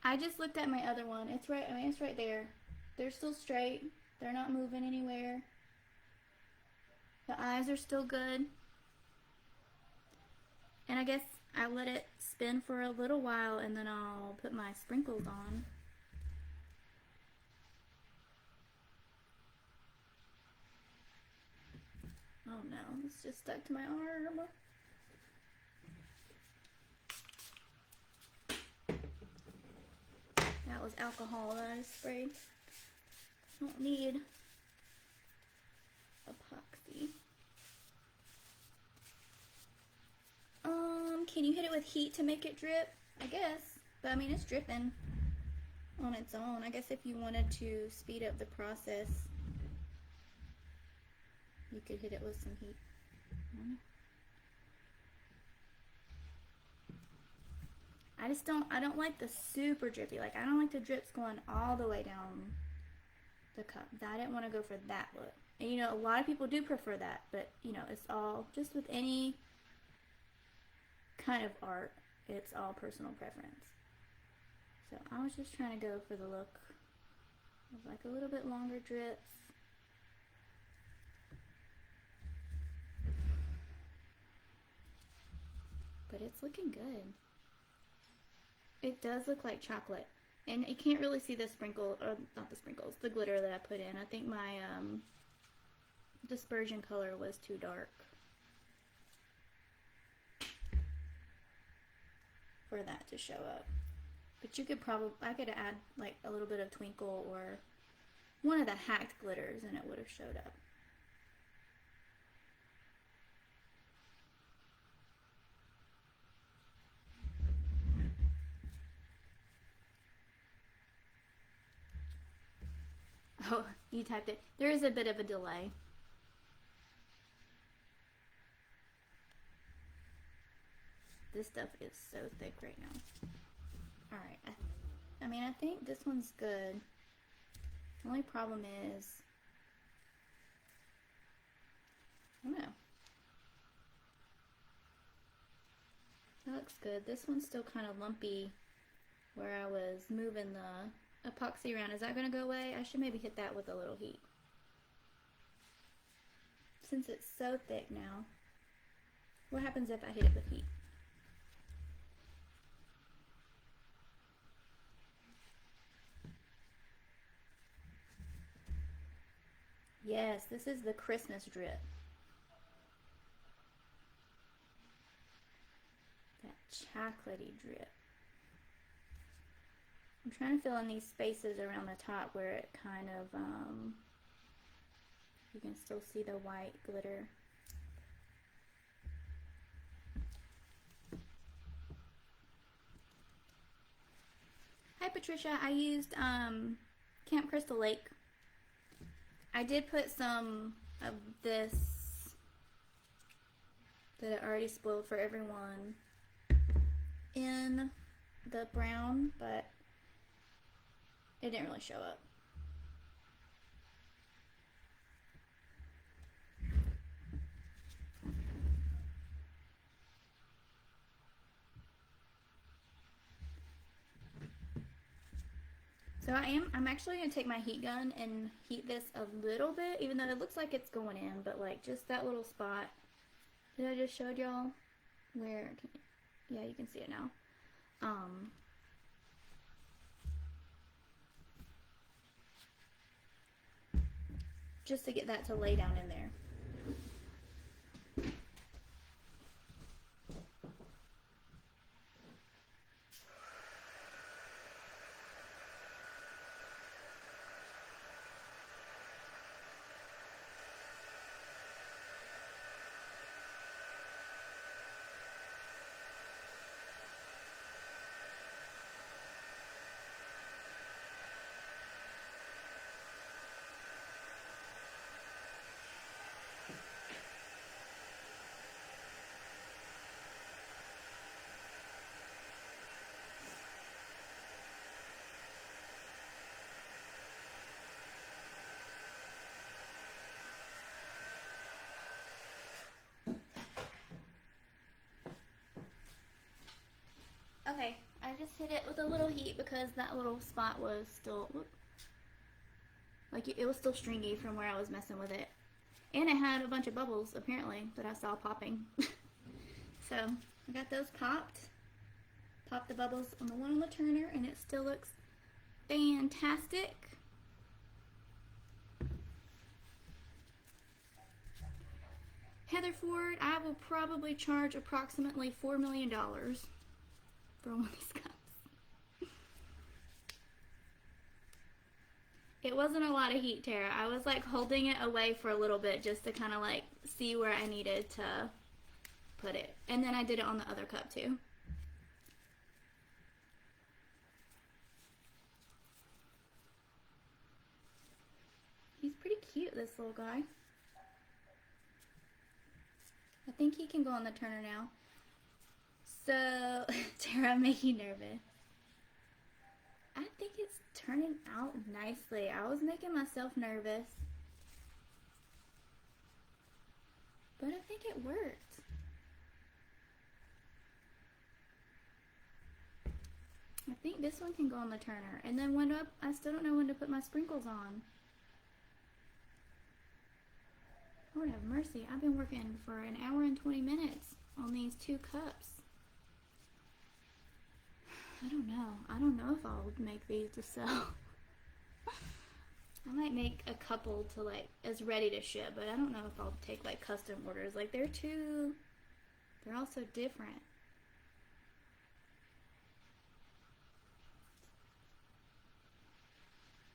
I just looked at my other one. It's right, it's right there. They're still straight. They're not moving anywhere. The eyes are still good. And I guess I let it spin for a little while and then I'll put my sprinkles on. Oh no, it's just stuck to my arm. That was alcohol that I sprayed. Don't need epoxy. Can you hit it with heat to make it drip? I guess. But I mean, it's dripping on its own. I guess if you wanted to speed up the process, you could hit it with some heat. I don't like the super drippy. Like, I don't like the drips going all the way down the cup. I didn't want to go for that look. And you know, a lot of people do prefer that, but you know, it's all, just with any kind of art, it's all personal preference. So I was just trying to go for the look of like a little bit longer drips. But it's looking good. It does look like chocolate. And you can't really see the sprinkle, or not the sprinkles, the glitter that I put in. I think my dispersion color was too dark for that to show up. But you could probably, I could add like a little bit of twinkle or one of the hacked glitters and it would have showed up. Oh, you typed it. There is a bit of a delay. This stuff is so thick right now. Alright, I mean, I think this one's good. The only problem is, I don't know. That looks good. This one's still kind of lumpy where I was moving the epoxy around. Is that going to go away? I should maybe hit that with a little heat. since it's so thick now, what happens if I hit it with heat? Yes, this is the Christmas drip. That chocolatey drip. I'm trying to fill in these spaces around the top where it kind of, you can still see the white glitter. Hi Patricia, I used Camp Crystal Lake. I did put some of this that I already spoiled for everyone in the brown, but it didn't really show up. So I'm actually going to take my heat gun and heat this a little bit, even though it looks like it's going in, but like just that little spot that I just showed y'all, where, yeah, you can see it now. Just to get that to lay down in there. Okay, I just hit it with a little heat because that little spot was still, like it was still stringy from where I was messing with it. And it had a bunch of bubbles, apparently, that I saw popping. So, I got those popped. Popped the bubbles on the one on the turner, and it still looks fantastic. Heather Ford, I will probably charge approximately $4 million for one of these cups. It wasn't a lot of heat, Tara. I was like holding it away for a little bit just to kind of like see where I needed to put it. And then I did it on the other cup too. He's pretty cute, this little guy. I think he can go on the turner now. So, Tara, I'm making you nervous. I think it's turning out nicely. I was making myself nervous. But I think it worked. I think this one can go on the turner. And then I still don't know when to put my sprinkles on. Lord have mercy. I've been working for an hour and 20 minutes on these 2 cups. I don't know. I don't know if I'll make these to sell. I might make a couple to like as ready to ship, but I don't know if I'll take like custom orders. Like they're all so different.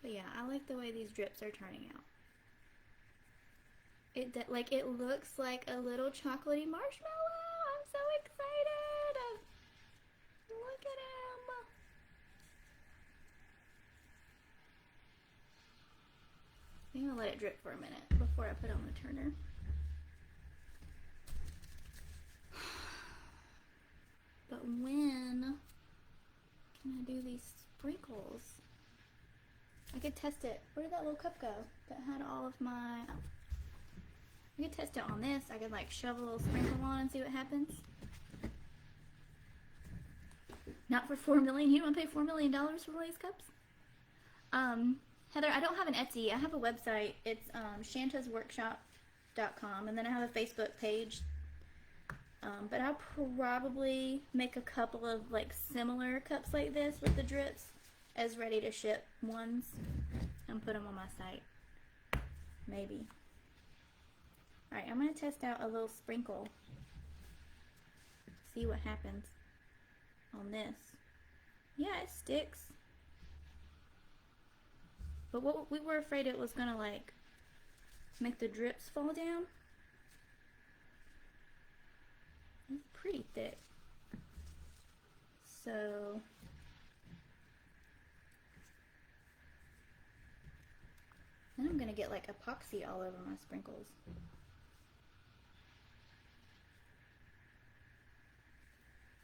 But yeah, I like the way these drips are turning out. It looks like a little chocolatey marshmallow. I'm so excited. Look at him. I'm gonna let it drip for a minute before I put it on the turner. But when can I do these sprinkles? I could test it. Where did that little cup go that had all of my... I could test it on this. I could like shove a little sprinkle on and see what happens. Not for $4 million. You don't want to pay $4 million for one of these cups? Heather, I don't have an Etsy. I have a website. It's shantasworkshop.com. clump.com, and then I have a Facebook page. But I'll probably make a couple of like similar cups like this with the drips as ready to ship ones and put them on my site. Maybe. Alright, I'm going to test out a little sprinkle. See what happens on this. Yeah, it sticks. But what we were afraid it was going to like make the drips fall down. It's pretty thick. So then I'm gonna get like epoxy all over my sprinkles.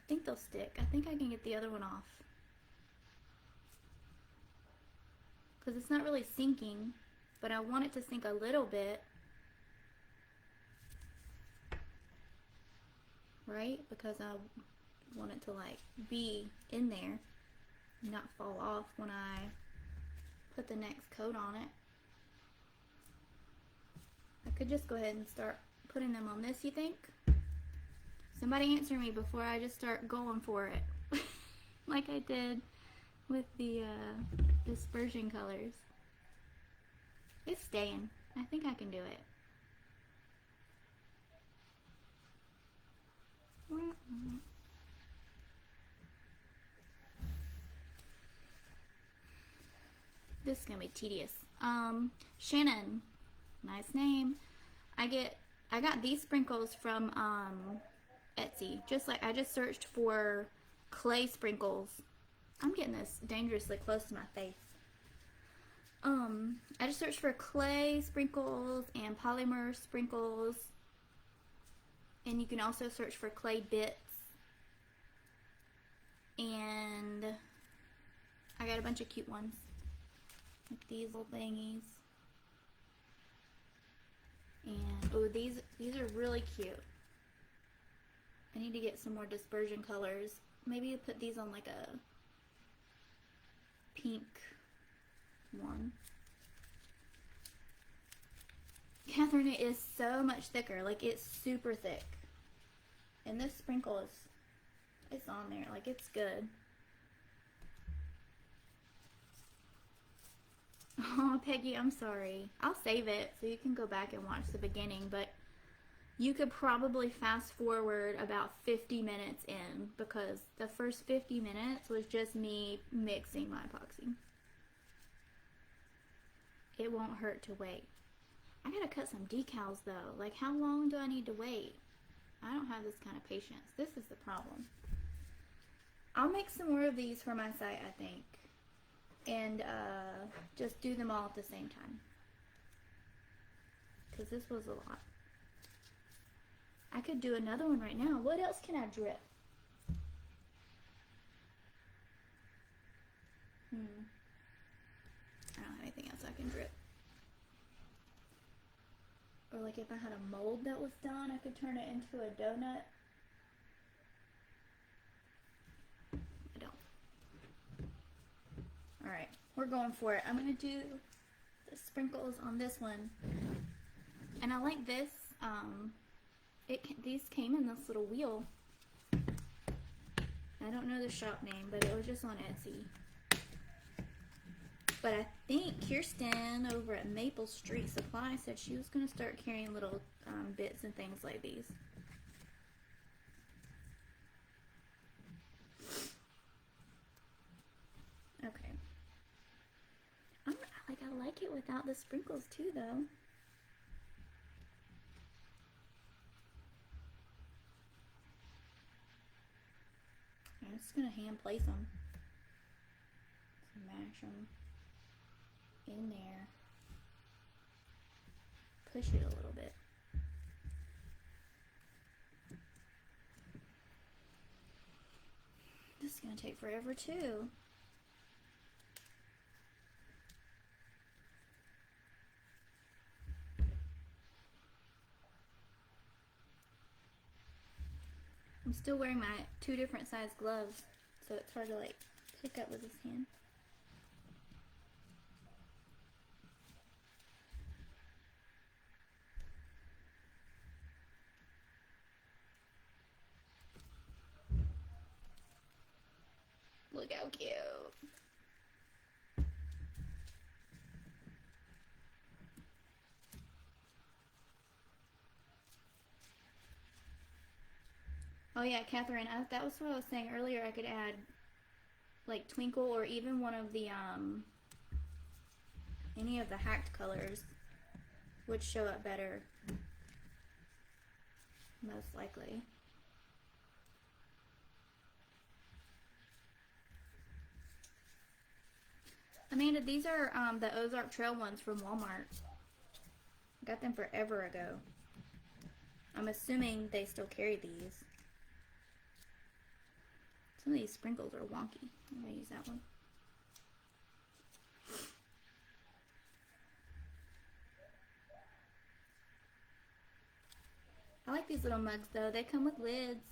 I think they'll stick. I think I can get the other one off. Because it's not really sinking, but I want it to sink a little bit. Right? Because I want it to like be in there and not fall off when I put the next coat on it. I could just go ahead and start putting them on this, you think? Somebody answer me before I just start going for it. Like I did with the dispersion colors. It's staying. I think I can do it. This is gonna be tedious. Shannon, nice name. I got these sprinkles from Etsy. I just searched for clay sprinkles. I'm getting this dangerously close to my face. I just searched for clay sprinkles and polymer sprinkles. And you can also search for clay bits. And I got a bunch of cute ones. Like these little thingies. And, oh, these are really cute. I need to get some more dispersion colors. Maybe put these on like a pink one. Catherine, it is so much thicker. Like, it's super thick. And this sprinkle it's on there. Like, it's good. Oh, Peggy, I'm sorry. I'll save it so you can go back and watch the beginning, but you could probably fast forward about 50 minutes in, because the first 50 minutes was just me mixing my epoxy. It won't hurt to wait. I gotta cut some decals though. Like, how long do I need to wait? I don't have this kind of patience. This is the problem. I'll make some more of these for my site, I think. And just do them all at the same time. Because this was a lot. I could do another one right now. What else can I drip? I don't have anything else I can drip. Or like if I had a mold that was done, I could turn it into a donut. I don't. Alright, we're going for it. I'm going to do the sprinkles on this one. And I like this. These came in this little wheel. I don't know the shop name, but it was just on Etsy. But I think Kirsten over at Maple Street Supply said she was going to start carrying little bits and things like these. Okay. I like it without the sprinkles too, though. I'm just going to hand place them. Mash them in there. Push it a little bit. This is going to take forever too. I'm still wearing my 2 different size gloves, so it's hard to like pick up with this hand. look how cute. Oh yeah, Catherine, that was what I was saying earlier. I could add like twinkle or even one of the any of the hacked colors would show up better, most likely. Amanda, these are the Ozark Trail ones from Walmart. Got them forever ago. I'm assuming they still carry these. Some of these sprinkles are wonky. I'm gonna use that one. I like these little mugs though. They come with lids.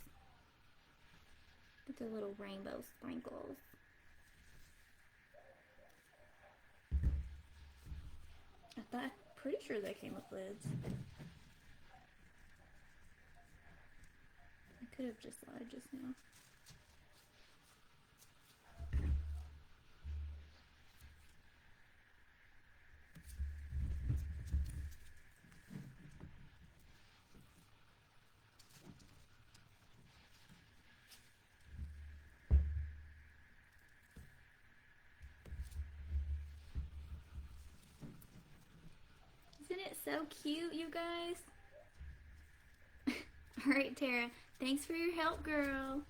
Get the little rainbow sprinkles. I'm pretty sure they came with lids. I could have just lied just now. Isn't it so cute, you guys? Alright, Tara. Thanks for your help, girl.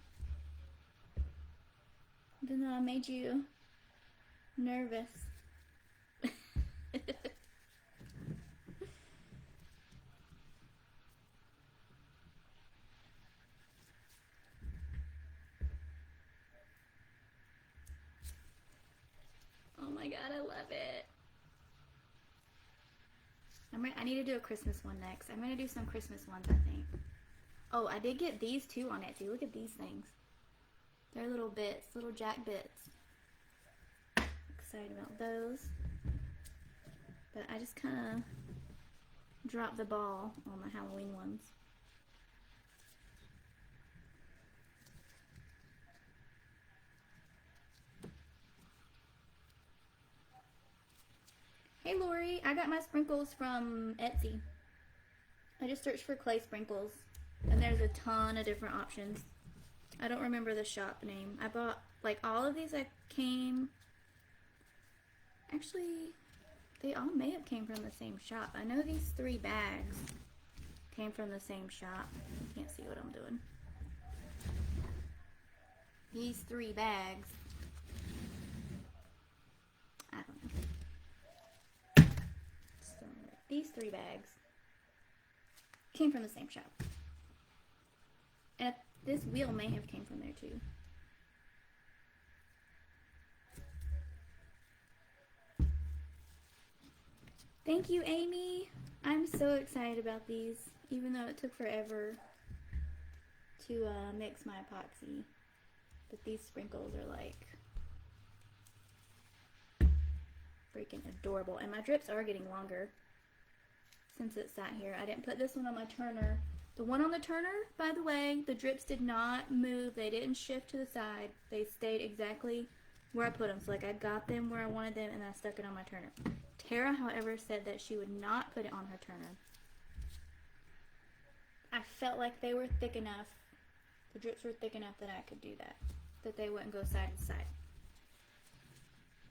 Even though I made you nervous. Oh my god, I love it. I need to do a Christmas one next. I'm going to do some Christmas ones, I think. Oh, I did get these too on Etsy. Look at these things. They're little bits, little jack bits. Excited about those. But I just kind of dropped the ball on the Halloween ones. Hey Lori, I got my sprinkles from Etsy. I just searched for clay sprinkles and there's a ton of different options. I don't remember the shop name. I bought like all of these that came, actually they all may have came from the same shop. I know these 3 bags came from the same shop. You can't see what I'm doing. These 3 bags, I don't know. These 3 bags came from the same shop. And this wheel may have came from there too. Thank you, Amy. I'm so excited about these, even though it took forever to mix my epoxy. But these sprinkles are like freaking adorable. And my drips are getting longer since it sat here. I didn't put this one on my turner. The one on the turner, by the way, the drips did not move. They didn't shift to the side. They stayed exactly where I put them. So like I got them where I wanted them and I stuck it on my turner. Tara, however, said that she would not put it on her turner. I felt like they were thick enough. The drips were thick enough that I could do that. That they wouldn't go side to side.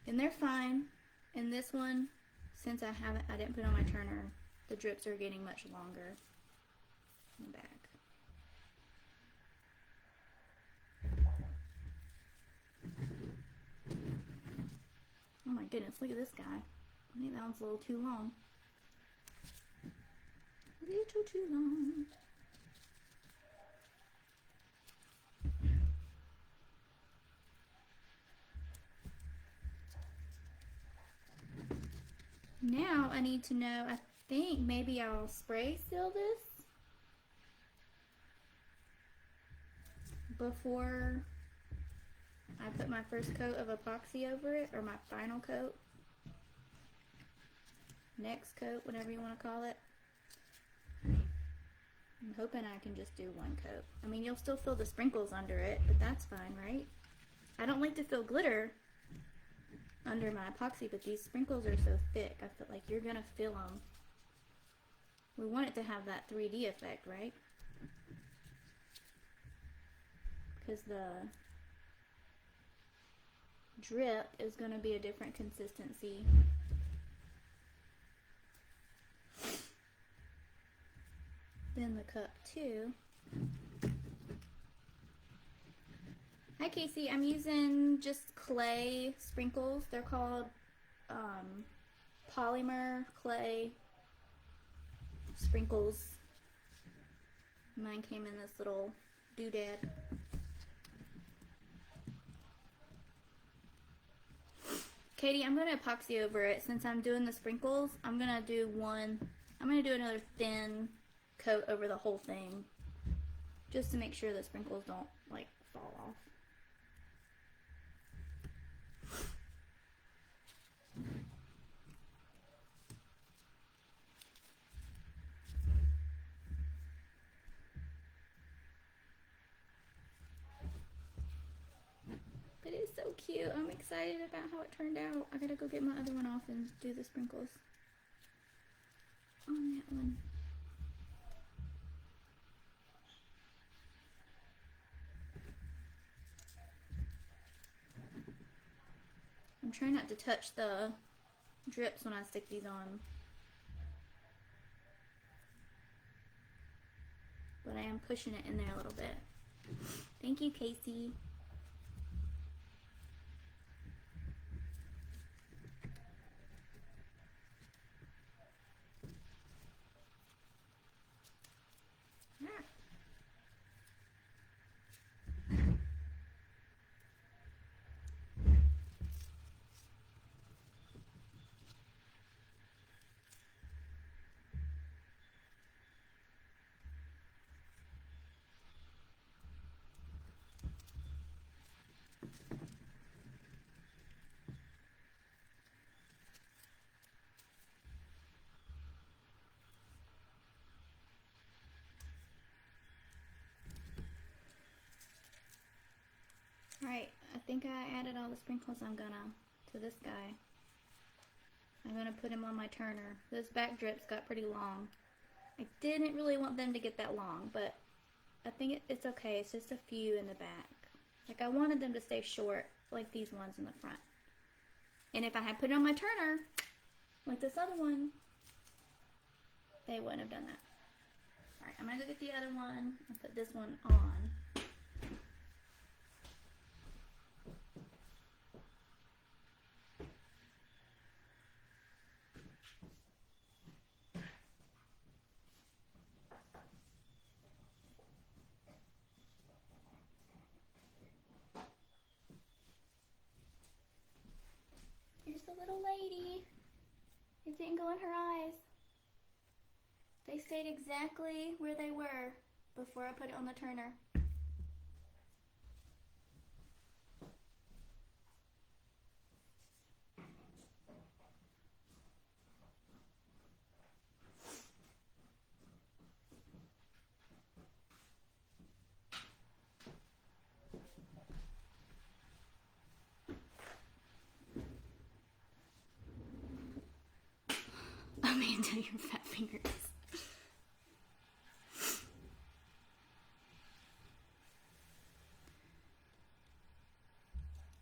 And they're fine. And this one, since I didn't put it on my turner, the drips are getting much longer in the back. Oh my goodness, look at this guy. I think that one's a little too long. A little too long. Now I need to know, I think maybe I'll spray seal this before I put my first coat of epoxy over it, or my final coat, next coat, whatever you want to call it. I'm hoping I can just do one coat. I mean, you'll still feel the sprinkles under it, but that's fine, right? I don't like to feel glitter under my epoxy, but these sprinkles are so thick, I feel like you're gonna feel them. We want it to have that 3D effect, right? Because the drip is gonna be a different consistency. Than the cup too. Hi Casey, I'm using just clay sprinkles. They're called polymer clay sprinkles. Mine came in this little doodad. Katie, I'm gonna epoxy over it. Since I'm doing the sprinkles, I'm gonna do another thin coat over the whole thing, just to make sure the sprinkles don't like fall off. But it's so cute. I'm excited about how it turned out. I gotta go get my other one off and do the sprinkles on that one. I'm trying not to touch the drips when I stick these on. But I am pushing it in there a little bit. Thank you, Casey. Alright, I think I added all the sprinkles to this guy. I'm gonna put him on my turner. Those back drips got pretty long. I didn't really want them to get that long, but I think it's okay. It's just a few in the back. Like I wanted them to stay short, like these ones in the front. And if I had put it on my turner, like this other one, they wouldn't have done that. Alright, I'm gonna go get the other one and put this one on. Here's the little lady. It didn't go in her eyes. They stayed exactly where they were before I put it on the turner. Amanda, your fat fingers.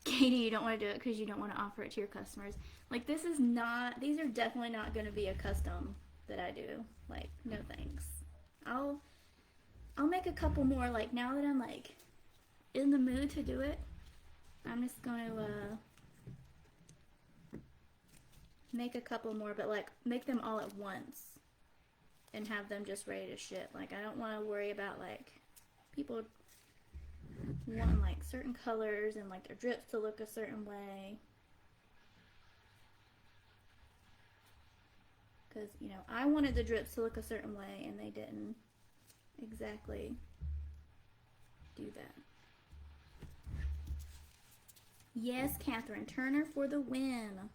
Katie, you don't want to do it because you don't want to offer it to your customers. Like these are definitely not going to be a custom that I do. Like, no thanks. I'll make a couple more, like now that I'm like in the mood to do it. I'm just going to make a couple more, but like make them all at once and have them just ready to ship. Like I don't want to worry about like people want like certain colors and like their drips to look a certain way, because you know I wanted the drips to look a certain way and they didn't exactly do that. Yes, Catherine, Turner for the win.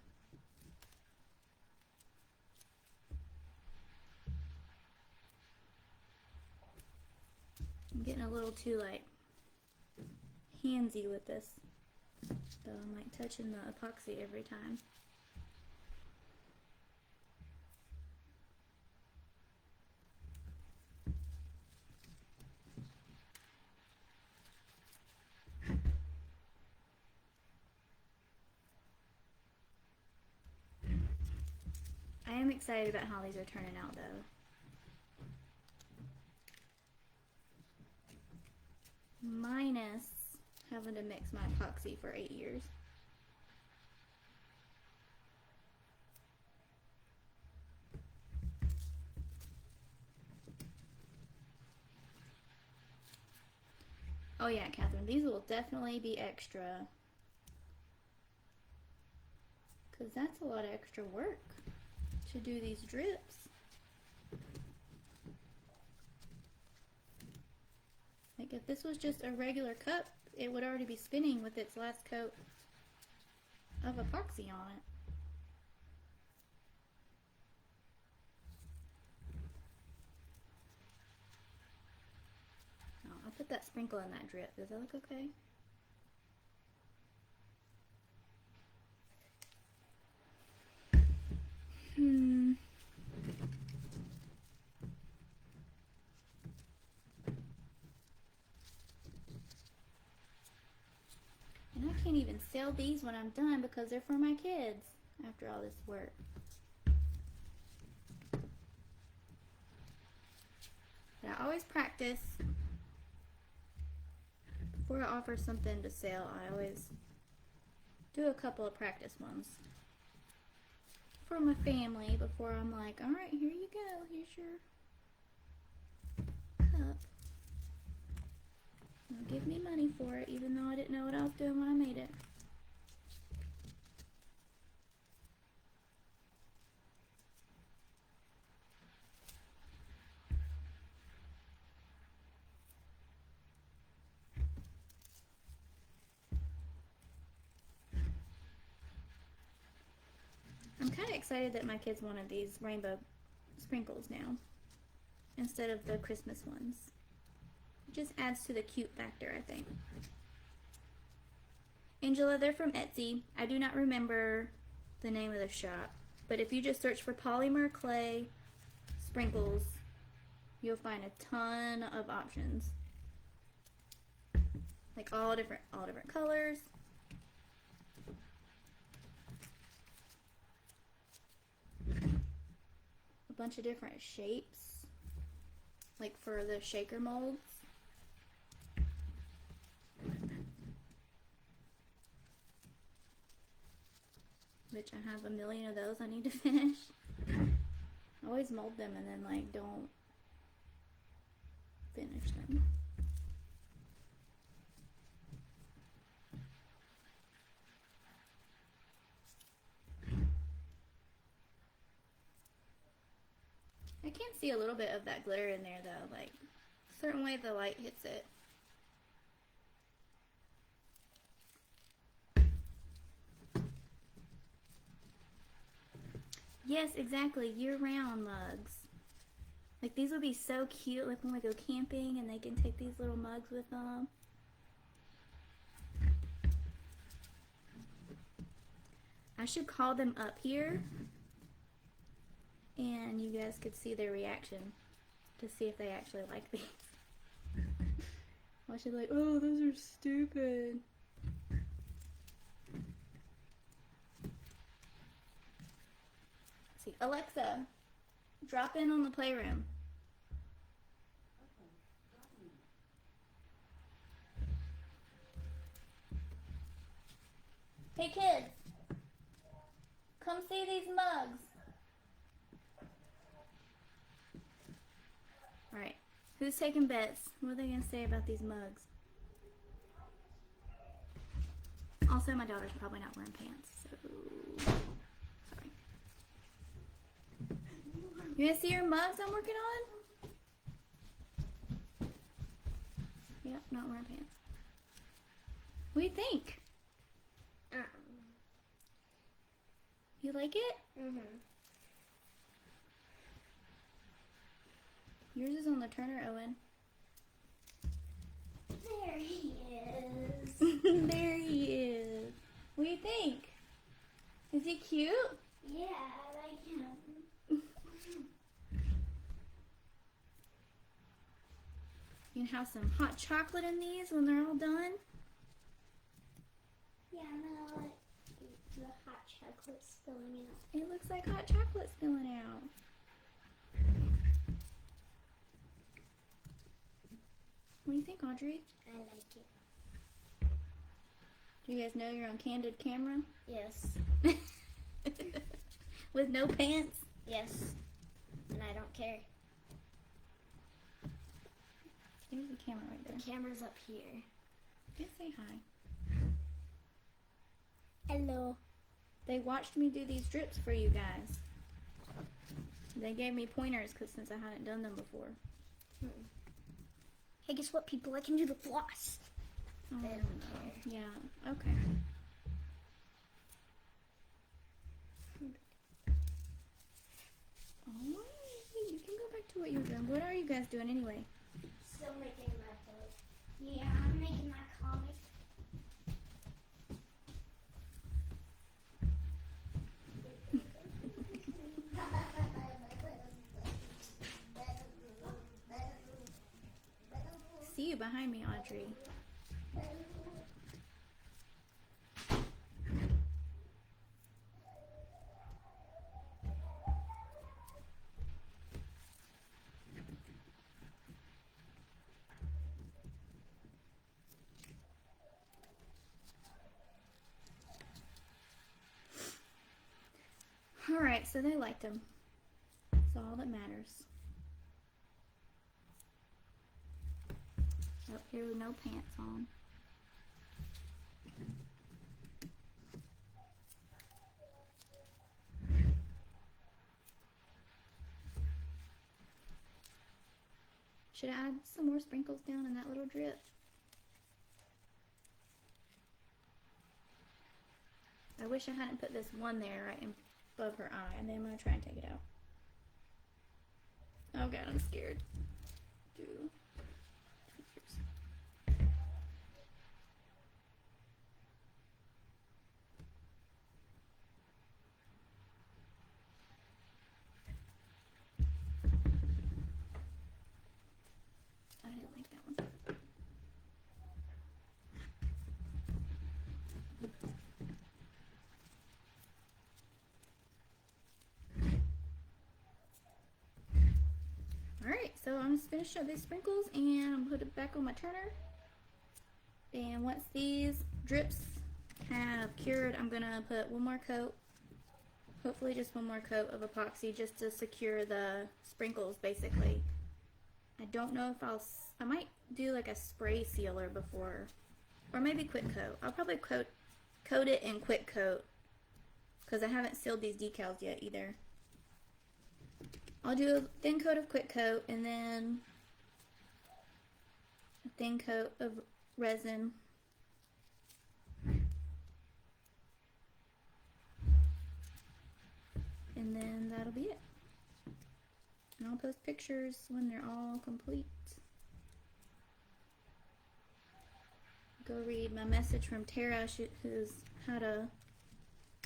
I'm getting a little too like handsy with this. So I'm like touching the epoxy every time. I am excited about how these are turning out though. Minus having to mix my epoxy for 8 years. Oh yeah, Catherine, these will definitely be extra. Because that's a lot of extra work to do these drips. Like if this was just a regular cup, it would already be spinning with its last coat of epoxy on it. Oh, I'll put that sprinkle in that drip. Does that look okay? And I can't even sell these when I'm done because they're for my kids after all this work. But I always practice. Before I offer something to sell, I always do a couple of practice ones for my family before I'm like, alright, here you go. Here's your cup. And give me money for it, even though I didn't know what I was doing when I made it. I'm kind of excited that my kids wanted these rainbow sprinkles now instead of the Christmas ones. It just adds to the cute factor, I think. Angela, they're from Etsy. I do not remember the name of the shop, but if you just search for polymer clay sprinkles, you'll find a ton of options. Like all different colors. A bunch of different shapes, like for the shaker molds. Which I have a million of those I need to finish. I always mold them and then like don't finish them. I can see a little bit of that glitter in there though, like a certain way the light hits it. Yes, exactly, year-round mugs. Like these would be so cute, like when we go camping and they can take these little mugs with them. I should call them up here and you guys could see their reaction to see if they actually like these. I should be like, oh, those are stupid. See, Alexa, drop in on the playroom. Hey kids, come see these mugs. Alright, who's taking bets? What are they going to say about these mugs? Also, my daughter's probably not wearing pants, so sorry. You guys see your mugs I'm working on? Yep, not wearing pants. What do you think? You like it? Mm-hmm. Yours is on the Turner, Owen. There he is. There he is. he cute? Yeah, I like him. You can have some hot chocolate in these when they're all done. Yeah, no, the hot chocolate's spilling out. It looks like hot chocolate spilling out. What do you think, Audrey? I like it. Do you guys know you're on candid camera? Yes. With no pants? Yes. And I don't care. There's the camera right there. The camera's up here. Just say hi. Hello. They watched me do these drips for you guys. They gave me pointers since I hadn't done them before. Hey, guess what, people? I can do the floss. Oh, They don't care. yeah, okay. Alright, you can go back to what you were doing. What are you guys doing anyway? Still making my coat. Yeah, I'm making my comic. See you behind me, Audrey. Alright, so they liked them. That's all that matters. Up here with no pants on. Should I add some more sprinkles down in that little drip? I wish I hadn't put this one there right above her eye, and then I'm going to try and take it out. Oh god, I'm scared. I didn't like that one. Alright, so I'm just finished up these sprinkles and I'm put it back on my turner. And once these drips have cured, I'm gonna put one more coat, hopefully just one more coat of epoxy just to secure the sprinkles basically. I don't know if I might do like a spray sealer before, or maybe quick coat. I'll probably coat it in quick coat because I haven't sealed these decals yet either. I'll do a thin coat of quick coat and then a thin coat of resin. And then that'll be it. And I'll post pictures when they're all complete. Go read my message from Tara, who's had a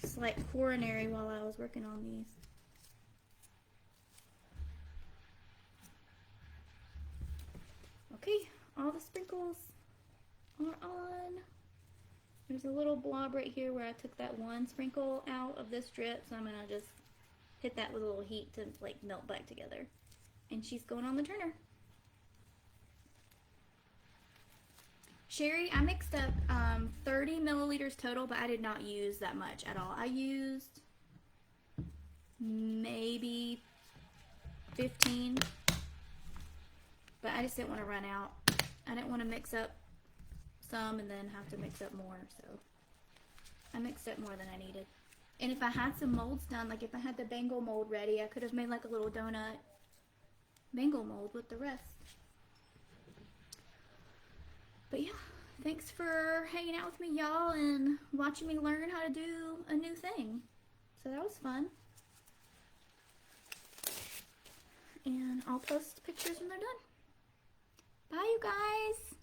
slight coronary while I was working on these. Okay, all the sprinkles are on. There's a little blob right here where I took that one sprinkle out of this drip, so I'm gonna just hit that with a little heat to like melt back together. And she's going on the turner. Sherry, I mixed up 30 milliliters total, but I did not use that much at all. I used maybe 15, but I just didn't want to run out. I didn't want to mix up some and then have to mix up more, so I mixed up more than I needed. And if I had some molds done, like if I had the bangle mold ready, I could have made like a little donut bangle mold with the rest. But yeah, thanks for hanging out with me, y'all, and watching me learn how to do a new thing. So that was fun. And I'll post pictures when they're done. Bye, you guys.